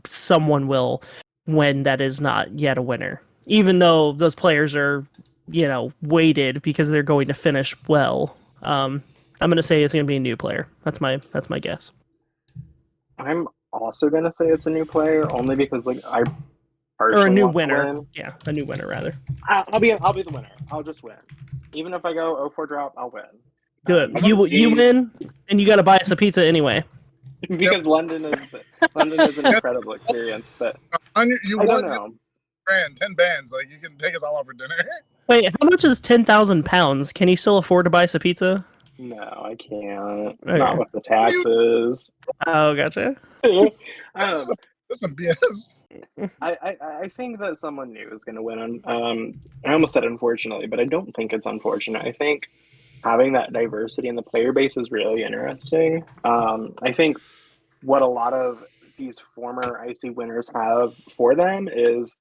someone will win that is not yet a winner, even though those players are, you know, weighted because they're going to finish well. I'm going to say it's going to be a new player. That's my guess. I'm also gonna say it's a new player only because like I Or a personally new want to winner. win. Yeah, a new winner rather. I'll be the winner. I'll just win. Even if I go 0-4 drop, I'll win. Good. I'm You gonna win, and you got to buy us a pizza anyway. Because London is an incredible experience. But You I don't won know. grand, 10 bands. Like you can take us all out for dinner. Wait, how much is 10,000 pounds? Can you still afford to buy us a pizza? No, I can't. Okay. Not with the taxes. Oh, gotcha. um, That's some BS. I think that someone new is going to win. I almost said unfortunately, but I don't think it's unfortunate. I think having that diversity in the player base is really interesting. I think what a lot of these former IC winners have for them is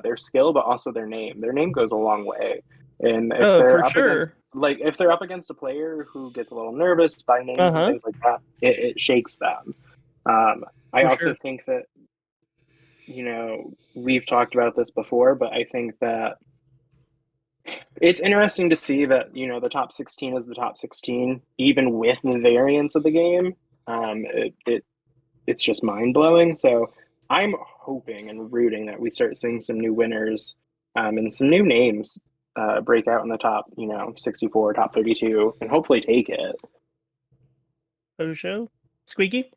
their skill, but also their name. Their name goes a long way. And if they're for up sure. against, like, if they're up against a player who gets a little nervous by names Uh-huh. and things like that, it shakes them. I For also sure. think that, you know, we've talked about this before, but I think that it's interesting to see that, you know, the top 16 is the top 16, even with the variance of the game. It's just mind blowing. So I'm hoping and rooting that we start seeing some new winners and some new names break out in the top, you know, 64, top 32, and hopefully take it. Show? Squeaky?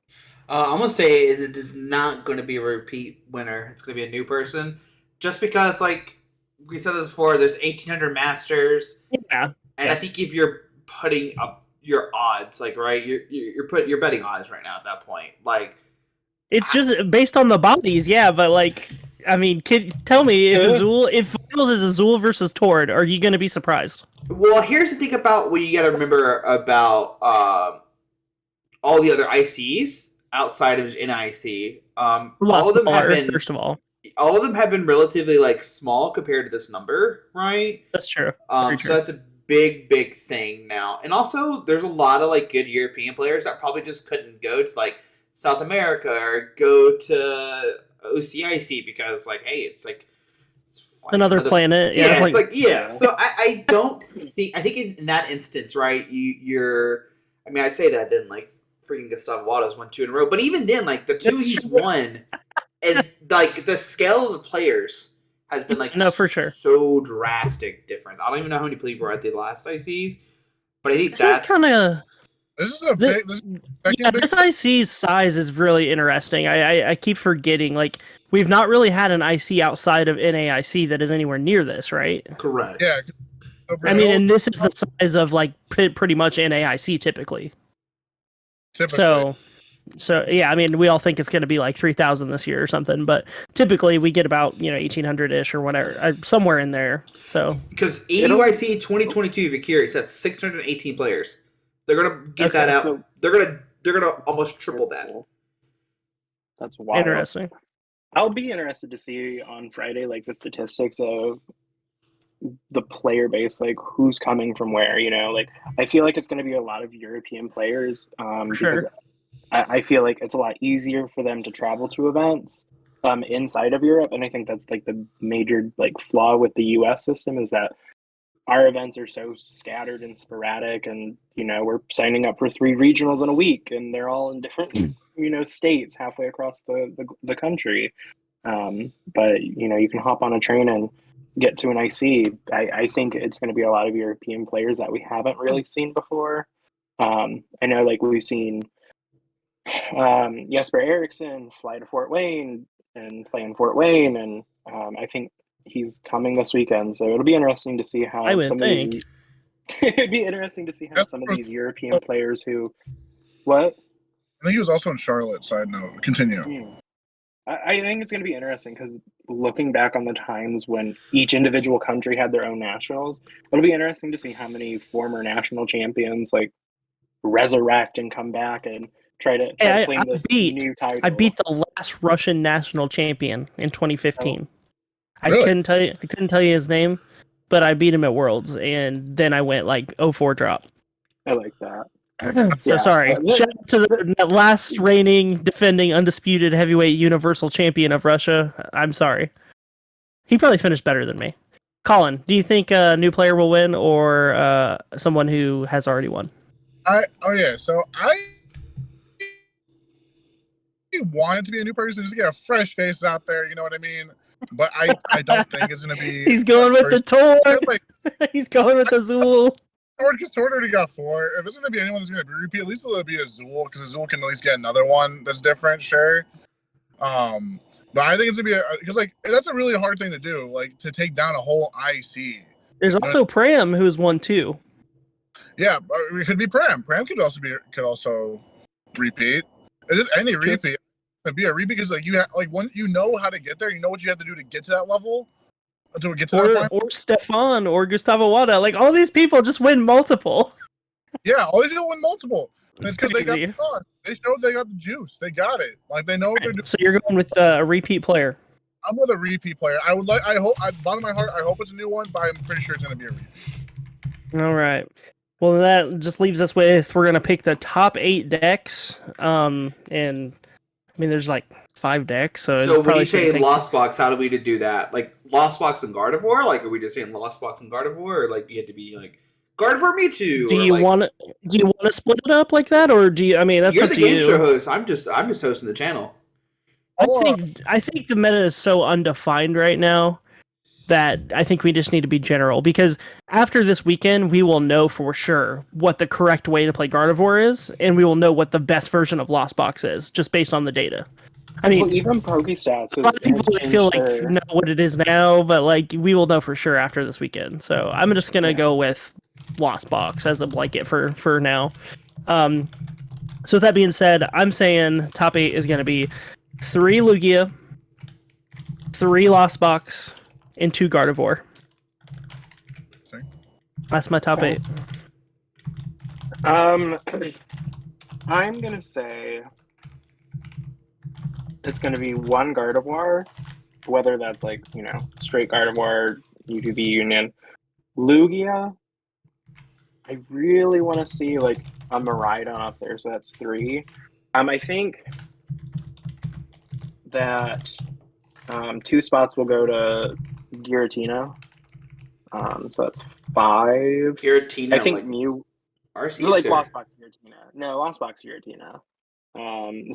I'm gonna say it is not going to be a repeat winner. It's going to be a new person, just because, like we said this before, there's 1,800 masters, Yeah. and I think if you're putting up your odds, like right, you're betting odds right now at that point. Like It's just based on the bodies, yeah, but like, I mean, tell me if finals is Azul versus Tord, are you going to be surprised? Well, here's the thing about what you got to remember about all the other ICs outside of NIC. All of them have been, first of all. all of them have been relatively like small compared to this number, right? That's true. So that's a big thing now. And also, there's a lot of like good European players that probably just couldn't go to like South America or go to OCIC because like, hey, it's like another planet. Yeah, Yeah, it's like yeah. So I don't think, I think in that instance, right? You're. I mean, I'd say that then like freaking Gustavo Wado's won 2 in a row, but even then, like the 2 That's he's true. won is like the scale of the players has been like No, for sure. so drastic different. I don't even know how many people were at the last ICs, but I think this is kind of. This is a big. This IC's size is really interesting. I keep forgetting, like, we've not really had an IC outside of NAIC that is anywhere near this, right? correct. Yeah. I mean, and this is the size of, like, pretty much NAIC typically. So yeah, I mean, we all think it's going to be like 3,000 this year or something, but typically we get about, 1,800-ish or whatever, somewhere in there. So because EUIC 2022, if you're curious, that's 618 players. They're gonna get that out. So They're gonna almost triple that. That's wild. interesting. I'll be interested to see on Friday, like the statistics of the player base, like who's coming from where. Like I feel like it's going to be a lot of European players because I feel like it's a lot easier for them to travel to events inside of Europe, and I think that's like the major like flaw with the U.S. system is that our events are so scattered and sporadic, and we're signing up for 3 regionals in a week, and they're all in different states halfway across the country. But you can hop on a train and get to an IC, I think it's going to be a lot of European players that we haven't really seen before. I know, like, we've seen Jesper Eriksson fly to Fort Wayne and play in Fort Wayne, and I think he's coming this weekend. So it'll be interesting to see how I would some think. of these. It'd be interesting to see how some of these European players who, what? I think he was also in Charlotte. Side note. Continue. I think it's going to be interesting because looking back on the times when each individual country had their own nationals, it'll be interesting to see how many former national champions like resurrect and come back and try to claim this new title. I beat the last Russian national champion in 2015. Oh. Really? I couldn't tell you his name, but I beat him at Worlds, and then I went like 0-4 drop. I like that. So sorry. Shout out to the last reigning, defending, undisputed heavyweight universal champion of Russia. I'm sorry. He probably finished better than me. Colin, do you think a new player will win or someone who has already won? So I want it to be a new person just to get a fresh face out there. You know what I mean? But I don't think it's gonna be. He's going with the Tor. He's going with the Zool. Because Tor already got 4. If it's gonna be anyone that's gonna be repeat, at least it'll be a Zool, because a Zool can at least get another one that's different. Sure. But I think it's gonna be because like that's a really hard thing to do, like to take down a whole IC. There's also Pram, who's won 2. Yeah, it could be Pram. Pram could also repeat. It's just any repeat. It'd be a repeat because like you have like when you know how to get there, you know what you have to do to get to that level, to get to that final. Or Stefan or Gustavo Wada. Like all these people just win multiple. Yeah, all these people win multiple. It's because they got crazy. the sauce. They showed they got the juice. They got it. Like they know what they're doing. So you're going with a repeat player. I'm with a repeat player. I hope at the bottom of my heart, I hope it's a new one, but I'm pretty sure it's gonna be a repeat. All right. Well, that just leaves us with we're gonna pick the top 8 decks. And I mean, there's like 5 decks, so when you say Lost Box, how do we do that? Like Lost Box and Gardevoir? Like, are we just saying Lost Box and Gardevoir, or like you have to be like Gardevoir Mewtwo? Do you want to split it up like that, or do you? I mean, that's You're up the to game you. show host. I'm just hosting the channel. I think the meta is so undefined right now that I think we just need to be general, because after this weekend we will know for sure what the correct way to play Gardevoir is, and we will know what the best version of Lost Box is just based on the data. I mean, even Pokestats. A lot of people feel like know what it is now, but like we will know for sure after this weekend. So I'm just gonna go with Lost Box as a blanket for now. So with that being said, I'm saying top 8 is gonna be 3 Lugia, 3 Lost Box, and 2 Gardevoir. That's my top 8. I'm gonna say it's gonna be 1 Gardevoir, whether that's like, you know, straight Gardevoir, UTV Union. Lugia, I really want to see like a Miraidon up there, so that's 3. I think that 2 spots will go to Giratina. So that's 5. Giratina, I think like Mew. Arceus, Like or- Lost Box Giratina. No, Lost Box Giratina.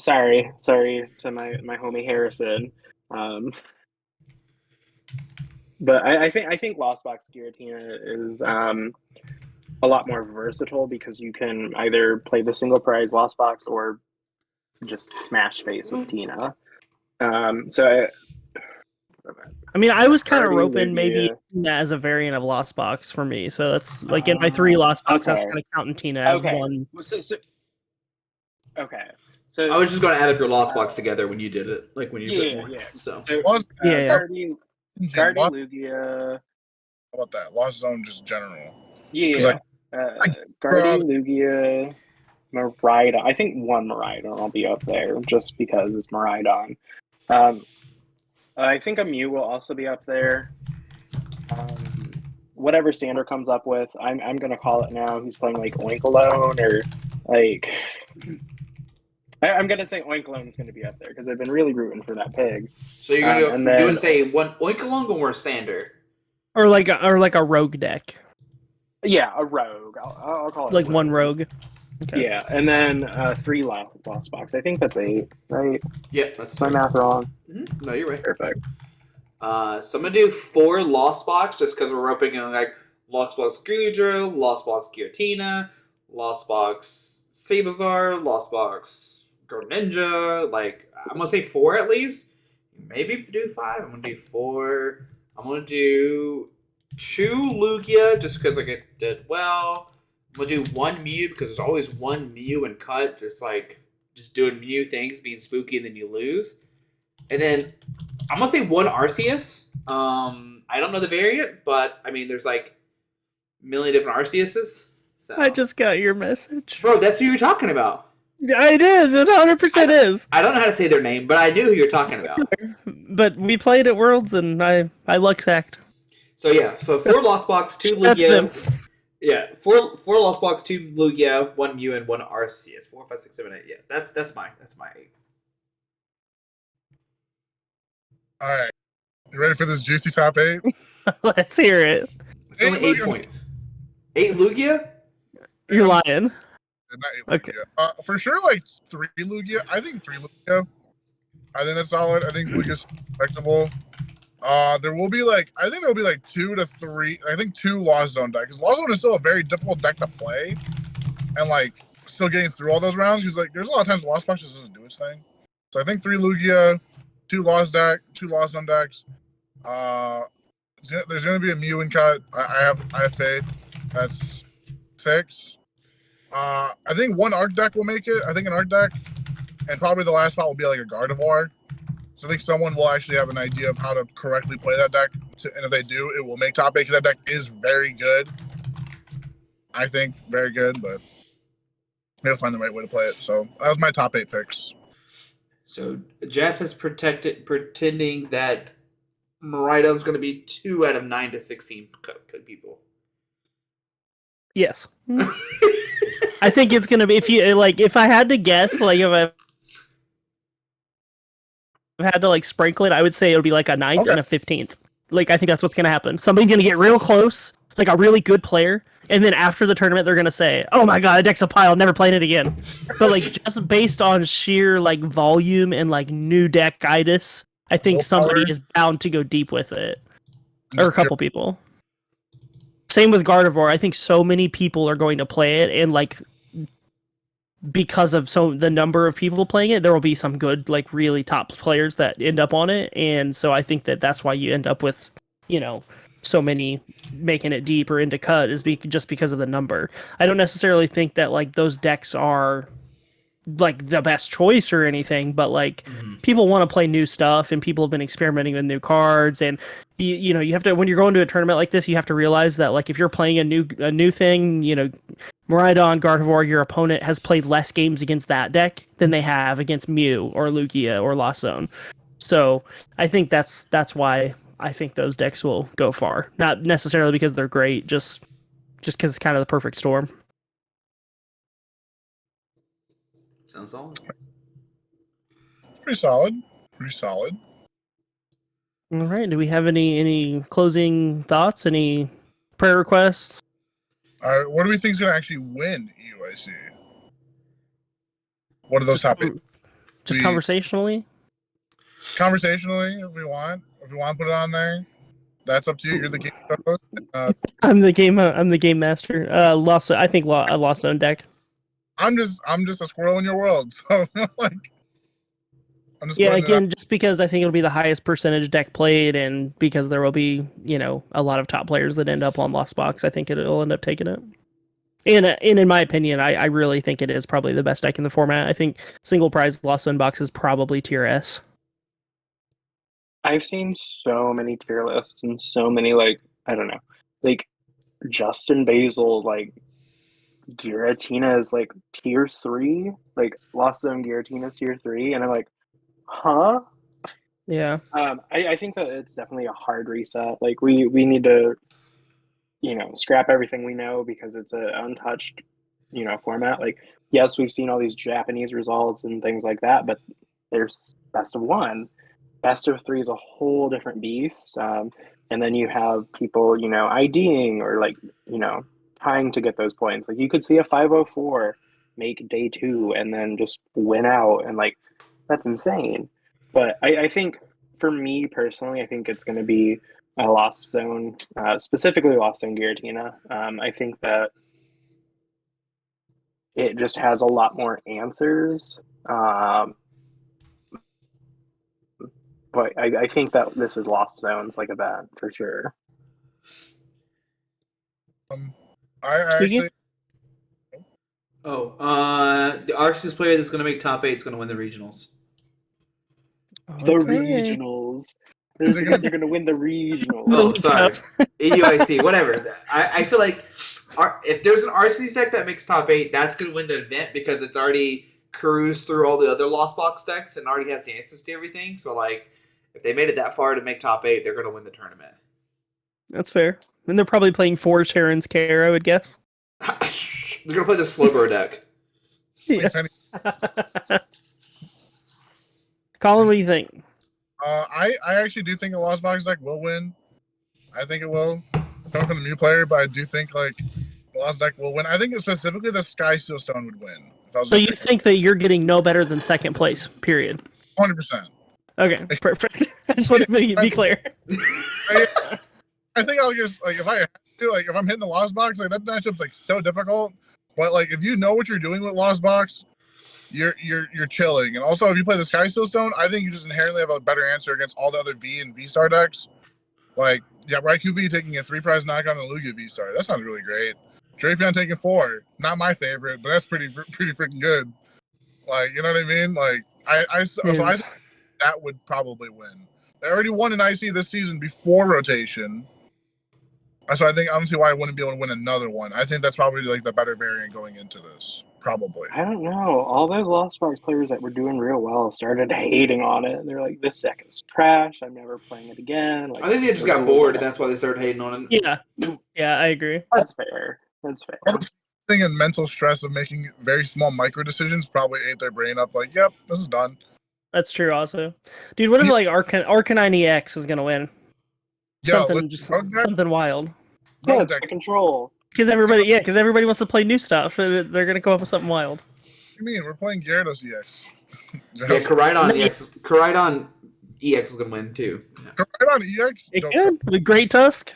Sorry to my homie Harrison. But I think Lost Box Giratina is a lot more versatile because you can either play the single prize Lost Box or just smash face with Tina. I mean, I was kind of Guardian roping Lugia. maybe Tina as a variant of Lost Box for me. So that's like in my 3 Lost Box, I was okay. kind of counting Tina as Okay. one. So I was just going to add up your Lost Box together when you did it, like when you did yeah, more. yeah. So Guardian Lost, Lugia. how about that? Lost Zone, just general. Yeah. Guardian Lugia, Miraidon. I think 1 Miraidon will be up there just because it's Miraidon. I think a Mew will also be up there. Whatever Sander comes up with, I'm gonna call it now. He's playing like Oinkalone or like. I'm gonna say Oinkalone is gonna be up there because I've been really rooting for that pig. So you're gonna and you're then- gonna say one Oinkalong or Sander? Or like a rogue deck. Yeah, a rogue. I'll call it Like one rogue. Okay. Yeah, and then 3 Lost Box. I think that's 8, right? Yeah, that's Is my math wrong? No, you're right. Perfect. So I'm gonna do 4 Lost Box just because we're opening like Lost Box Grudro, Lost Box Giratina, Lost Box Sabazar, Lost Box Greninja. Like I'm gonna say 4 at least. Maybe do 5. I'm gonna do 4. I'm gonna do 2 Lugia just because like it did well. I'm gonna do 1 Mew because there's always 1 Mew and cut, just doing Mew things, being spooky, and then you lose. And then I'm gonna say 1 Arceus. I don't know the variant, but I mean, there's like a million different Arceuses. So. I just got your message. Bro, that's who you're talking about. Yeah, it is. It 100% is. I don't know how to say their name, but I knew who you're talking about. But we played at Worlds, and I luck sacked. So yeah, so 4 Lost Box, 2 Lugia. Yeah, 4 Lost Box, 2 Lugia, 1 Mew, and 1 Arceus. 4, 5, 6, 7, 8. Yeah, that's my 8. All right, you ready for this juicy top 8? Let's hear it. It's only 8 points. 8 Lugia? You're lying. Not 8 Lugia. For sure, like 3 Lugia. I think 3 Lugia. I think that's solid. I think Lugia's respectable. There will be like 2 to 3. I think 2 Lost Zone deck because Lost Zone is still a very difficult deck to play, and like still getting through all those rounds because like there's a lot of times Lost Box just doesn't do its thing. So I think 3 Lugia, 2 Lost Zone decks. There's gonna be a Mew and cut. I have faith. That's 6. I think 1 Arc deck will make it. I think an Arc deck, and probably the last spot will be like a Gardevoir. So I think someone will actually have an idea of how to correctly play that deck, and if they do, it will make top 8 because that deck is very good. I think very good, but they'll find the right way to play it. So that was my top 8 picks. So Jeff is pretending that Miraidon's going to be 2 out of 9 to 16 people. Yes. I think it's gonna be if I had to guess, like if I had to like sprinkle it, I would say it would be like a 9th and a 15th. Like I think that's what's gonna happen. Somebody's gonna get real close, like a really good player, and then after the tournament they're gonna say, "Oh my god, the deck's a pile, never playing it again." But like just based on sheer like volume and like new deck guidance, I think somebody is bound to go deep with it, or a couple people. Same with Gardevoir. I think so many people are going to play it, and like because of the number of people playing it, there will be some good, like really top players that end up on it, and so I think that's why you end up with, so many making it deep or into cut is just because of the number. I don't necessarily think that like those decks are like the best choice or anything, but like people want to play new stuff, and people have been experimenting with new cards, and you have to, when you're going to a tournament like this, you have to realize that like if you're playing a new thing, Miraidon, Gardevoir, your opponent has played less games against that deck than they have against Mew or Lugia or Lost Zone. So I think that's why I think those decks will go far. Not necessarily because they're great, just because it's kind of the perfect storm. Sounds solid. Pretty solid. Pretty solid. All right. Do we have any closing thoughts? Any prayer requests? All right. What do we think is going to actually win EUIC? What are those topics? Just conversationally? Conversationally, if we want to put it on there, that's up to you. You're the game host. I'm the game master. I think a Lost Zone deck. I'm just a squirrel in your world. So like, I'm just just because I think it'll be the highest percentage deck played, and because there will be a lot of top players that end up on Lost Box, I think it'll end up taking it. And in my opinion, I really think it is probably the best deck in the format. I think single prize Lost Zone box is probably tier S. I've seen so many tier lists and so many Justin Basil, Giratina is tier 3, Lost Zone Giratina is tier 3, and I'm like, huh? Yeah. I think that it's definitely a hard reset. We need to, scrap everything we know because it's an untouched, format. Yes, we've seen all these Japanese results and things like that, but there's best of 1. Best of 3 is a whole different beast. And then you have people, IDing or trying to get those points. You could see a 504 make day 2 and then just win out, and that's insane. But I think for me personally, I think it's going to be a Lost Zone, specifically Lost Zone Giratina. I think that it just has a lot more answers. But I think that this is Lost Zones like event for sure. I actually. The Arceus player that's going to make top 8 is going to win the regionals. The Okay. regionals. Is it gonna They're going to win the regionals. Oh, sorry. EUIC, whatever. I feel like if there's an Arceus deck that makes top 8, that's going to win the event because it's already cruised through all the other Lost Box decks and already has the answers to everything. So, like, if they made it that far to make top 8, they're going to win the tournament. That's fair. And they're probably playing 4 Sharon's Care, I would guess. They're going to play the Slowbro deck. Yeah. Colin, what do you think? I actually do think the Lost Box deck will win. I think it will. Coming from the new player, but I do think like the Lost deck will win. I think specifically the Sky Steel Stone would win. So you think that you're getting no better than second place, period? 100%. Okay, perfect. I just want to be clear. I think I'll just like if I'm hitting the Lost Box, like that matchup's like so difficult. But like if you know what you're doing with Lost Box, you're chilling. And also if you play the Sky Steel Stone, I think you just inherently have a better answer against all the other V and V Star decks. Like Raikou V taking a 3-prize knockout on a Lugia V Star. That sounds really great. Drapion taking 4. Not my favorite, but that's pretty freaking good. Like, you know what I mean? Like I think that would probably win. They already won an IC this season before rotation. So I think I don't see why I wouldn't be able to win another one. I think that's probably like the better variant going into this. Probably. I don't know. All those Lost Box players that were doing real well started hating on it. They're like, "This deck is trash. I'm never playing it again." Like, I think they just got bored, and that's why they started hating on it. Yeah, I agree. That's fair. That's fair. All the thing and mental stress of making very small micro decisions probably ate their brain up. Like, yep, this is done. That's true. Also, dude, what if like Arcanine EX is gonna win? Something wild. Yeah, it's the control. Because everybody wants to play new stuff. They're gonna come up with something wild. What do you mean? We're playing Gyarados EX. Yeah, Koraidon EX is gonna win too. Yeah. Koraidon EX? It could with Great Tusk.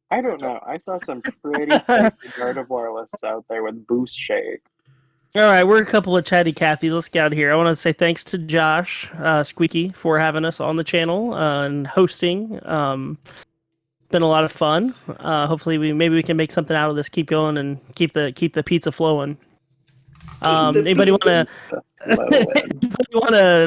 I don't know. I saw some pretty spicy Gardevoir lists out there with Boost Shake. All right, we're a couple of chatty Cathy's. Let's get out of here. I want to say thanks to Josh Squeaky for having us on the channel and hosting. Been a lot of fun. Hopefully, we can make something out of this. Keep going and keep the pizza flowing. Anybody want to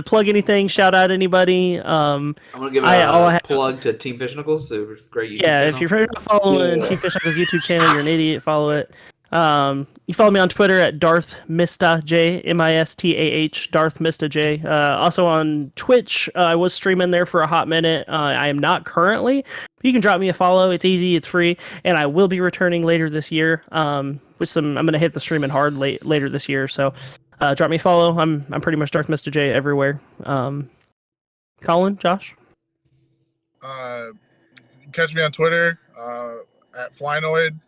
plug anything? Shout out anybody? I'm gonna give a plug to Team Fish Knuckles. So great YouTube channel. If you're not following Team Fish Knuckles YouTube channel, you're an idiot. Follow it. You follow me on Twitter at Darth Mista J, MISTAH, Darth Mista J. Also on Twitch, I was streaming there for a hot minute. I am not currently. You can drop me a follow. It's easy. It's free, and I will be returning later this year. I'm gonna hit the streaming hard later this year. So, drop me a follow. I'm pretty much Darth Mista J everywhere. Colin, Josh. Catch me on Twitter at Flynoid.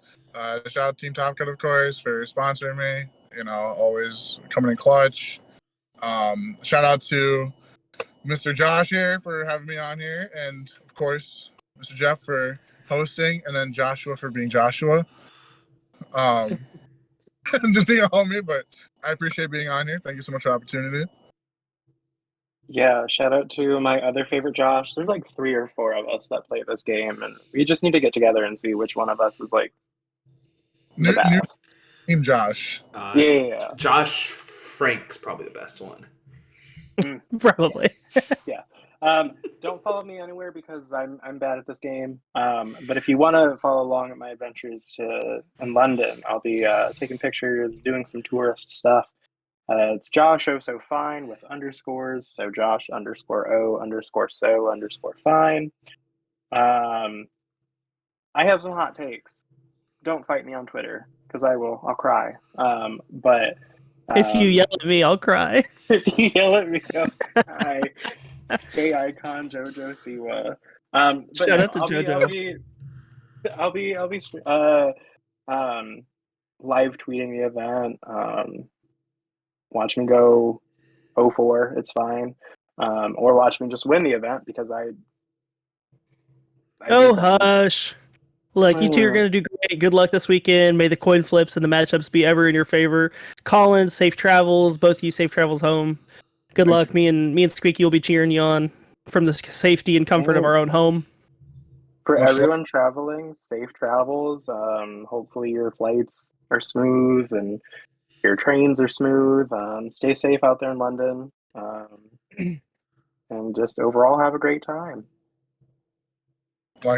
Shout out Team Top Cut, of course, for sponsoring me. You know, always coming in clutch. Shout out to Mr. Josh here for having me on here, and of course, Mr. Jeff for hosting, and then Joshua for being Joshua. Just being a homie, but I appreciate being on here. Thank you so much for the opportunity. Yeah, shout out to my other favorite Josh. There's like 3 or 4 of us that play this game, and we just need to get together and see which one of us is like New Team Josh. Yeah. Josh Frank's probably the best one. Probably. Yeah. Don't follow me anywhere because I'm bad at this game. But if you want to follow along at my adventures in London, I'll be taking pictures, doing some tourist stuff. It's Josh O So Fine with underscores. So Josh _O_so_fine. I have some hot takes. Don't fight me on Twitter because I'll cry. But if you yell at me, I'll cry. If you yell at me, I'll cry. K-Icon Jojo Siwa. But shout out to Jojo. I'll be live tweeting the event. Watch me go 0-4. It's fine. or watch me just win the event because I Oh, think I'm- hush. Look, you two are going to do great. Good luck this weekend. May the coin flips and the matchups be ever in your favor. Colin, safe travels. Both of you safe travels home. Good luck. Me and Squeaky will be cheering you on from the safety and comfort of our own home. For Much everyone traveling, safe travels. Hopefully your flights are smooth and your trains are smooth. Stay safe out there in London. And just overall have a great time.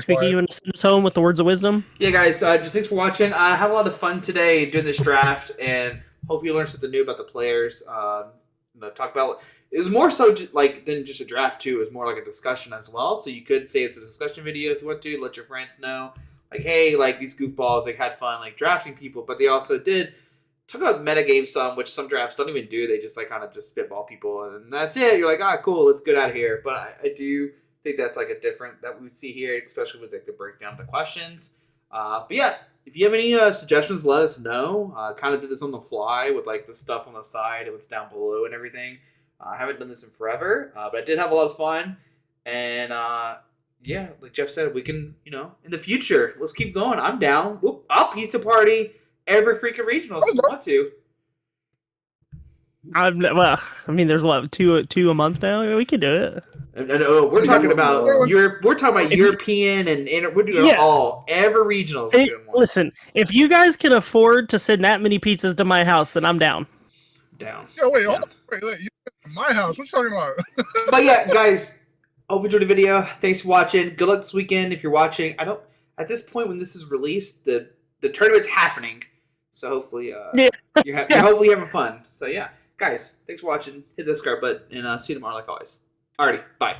Squeaky, you want to send us home with the words of wisdom? Yeah, guys, just thanks for watching. I had a lot of fun today doing this draft, and hopefully you learned something new about the players. Talk about it was more so than just a draft too. It was more like a discussion as well. So you could say it's a discussion video if you want to. Let your friends know, like, hey, like these goofballs, like had fun, like drafting people. But they also did talk about metagames some, which some drafts don't even do. They just like kind of just spitball people, and that's it. You're like, ah, cool, let's get out of here. But I do think that's like a different that we see here, especially with like the breakdown of the questions. But yeah, if you have any suggestions, let us know. Kind of did this on the fly with like the stuff on the side and what's down below and everything. I haven't done this in forever, but I did have a lot of fun. And yeah, like Jeff said, we can, in the future, let's keep going. I'm down. Whoop, I'll pizza party every freaking regional if you want to. There's what, two a month now. We can do it. No, we're talking about Europe. We're talking about European and we're doing all every regional. Listen, if you guys can afford to send that many pizzas to my house, then I'm down. Yo, wait, hold on. Wait, you my house? What you talking about? But yeah, guys, hope you enjoyed the video. Thanks for watching. Good luck this weekend if you're watching. At this point when this is released, the tournament's happening, so hopefully you're hopefully having fun. So yeah. Guys, thanks for watching. Hit the subscribe button and see you tomorrow like always. Alrighty, bye.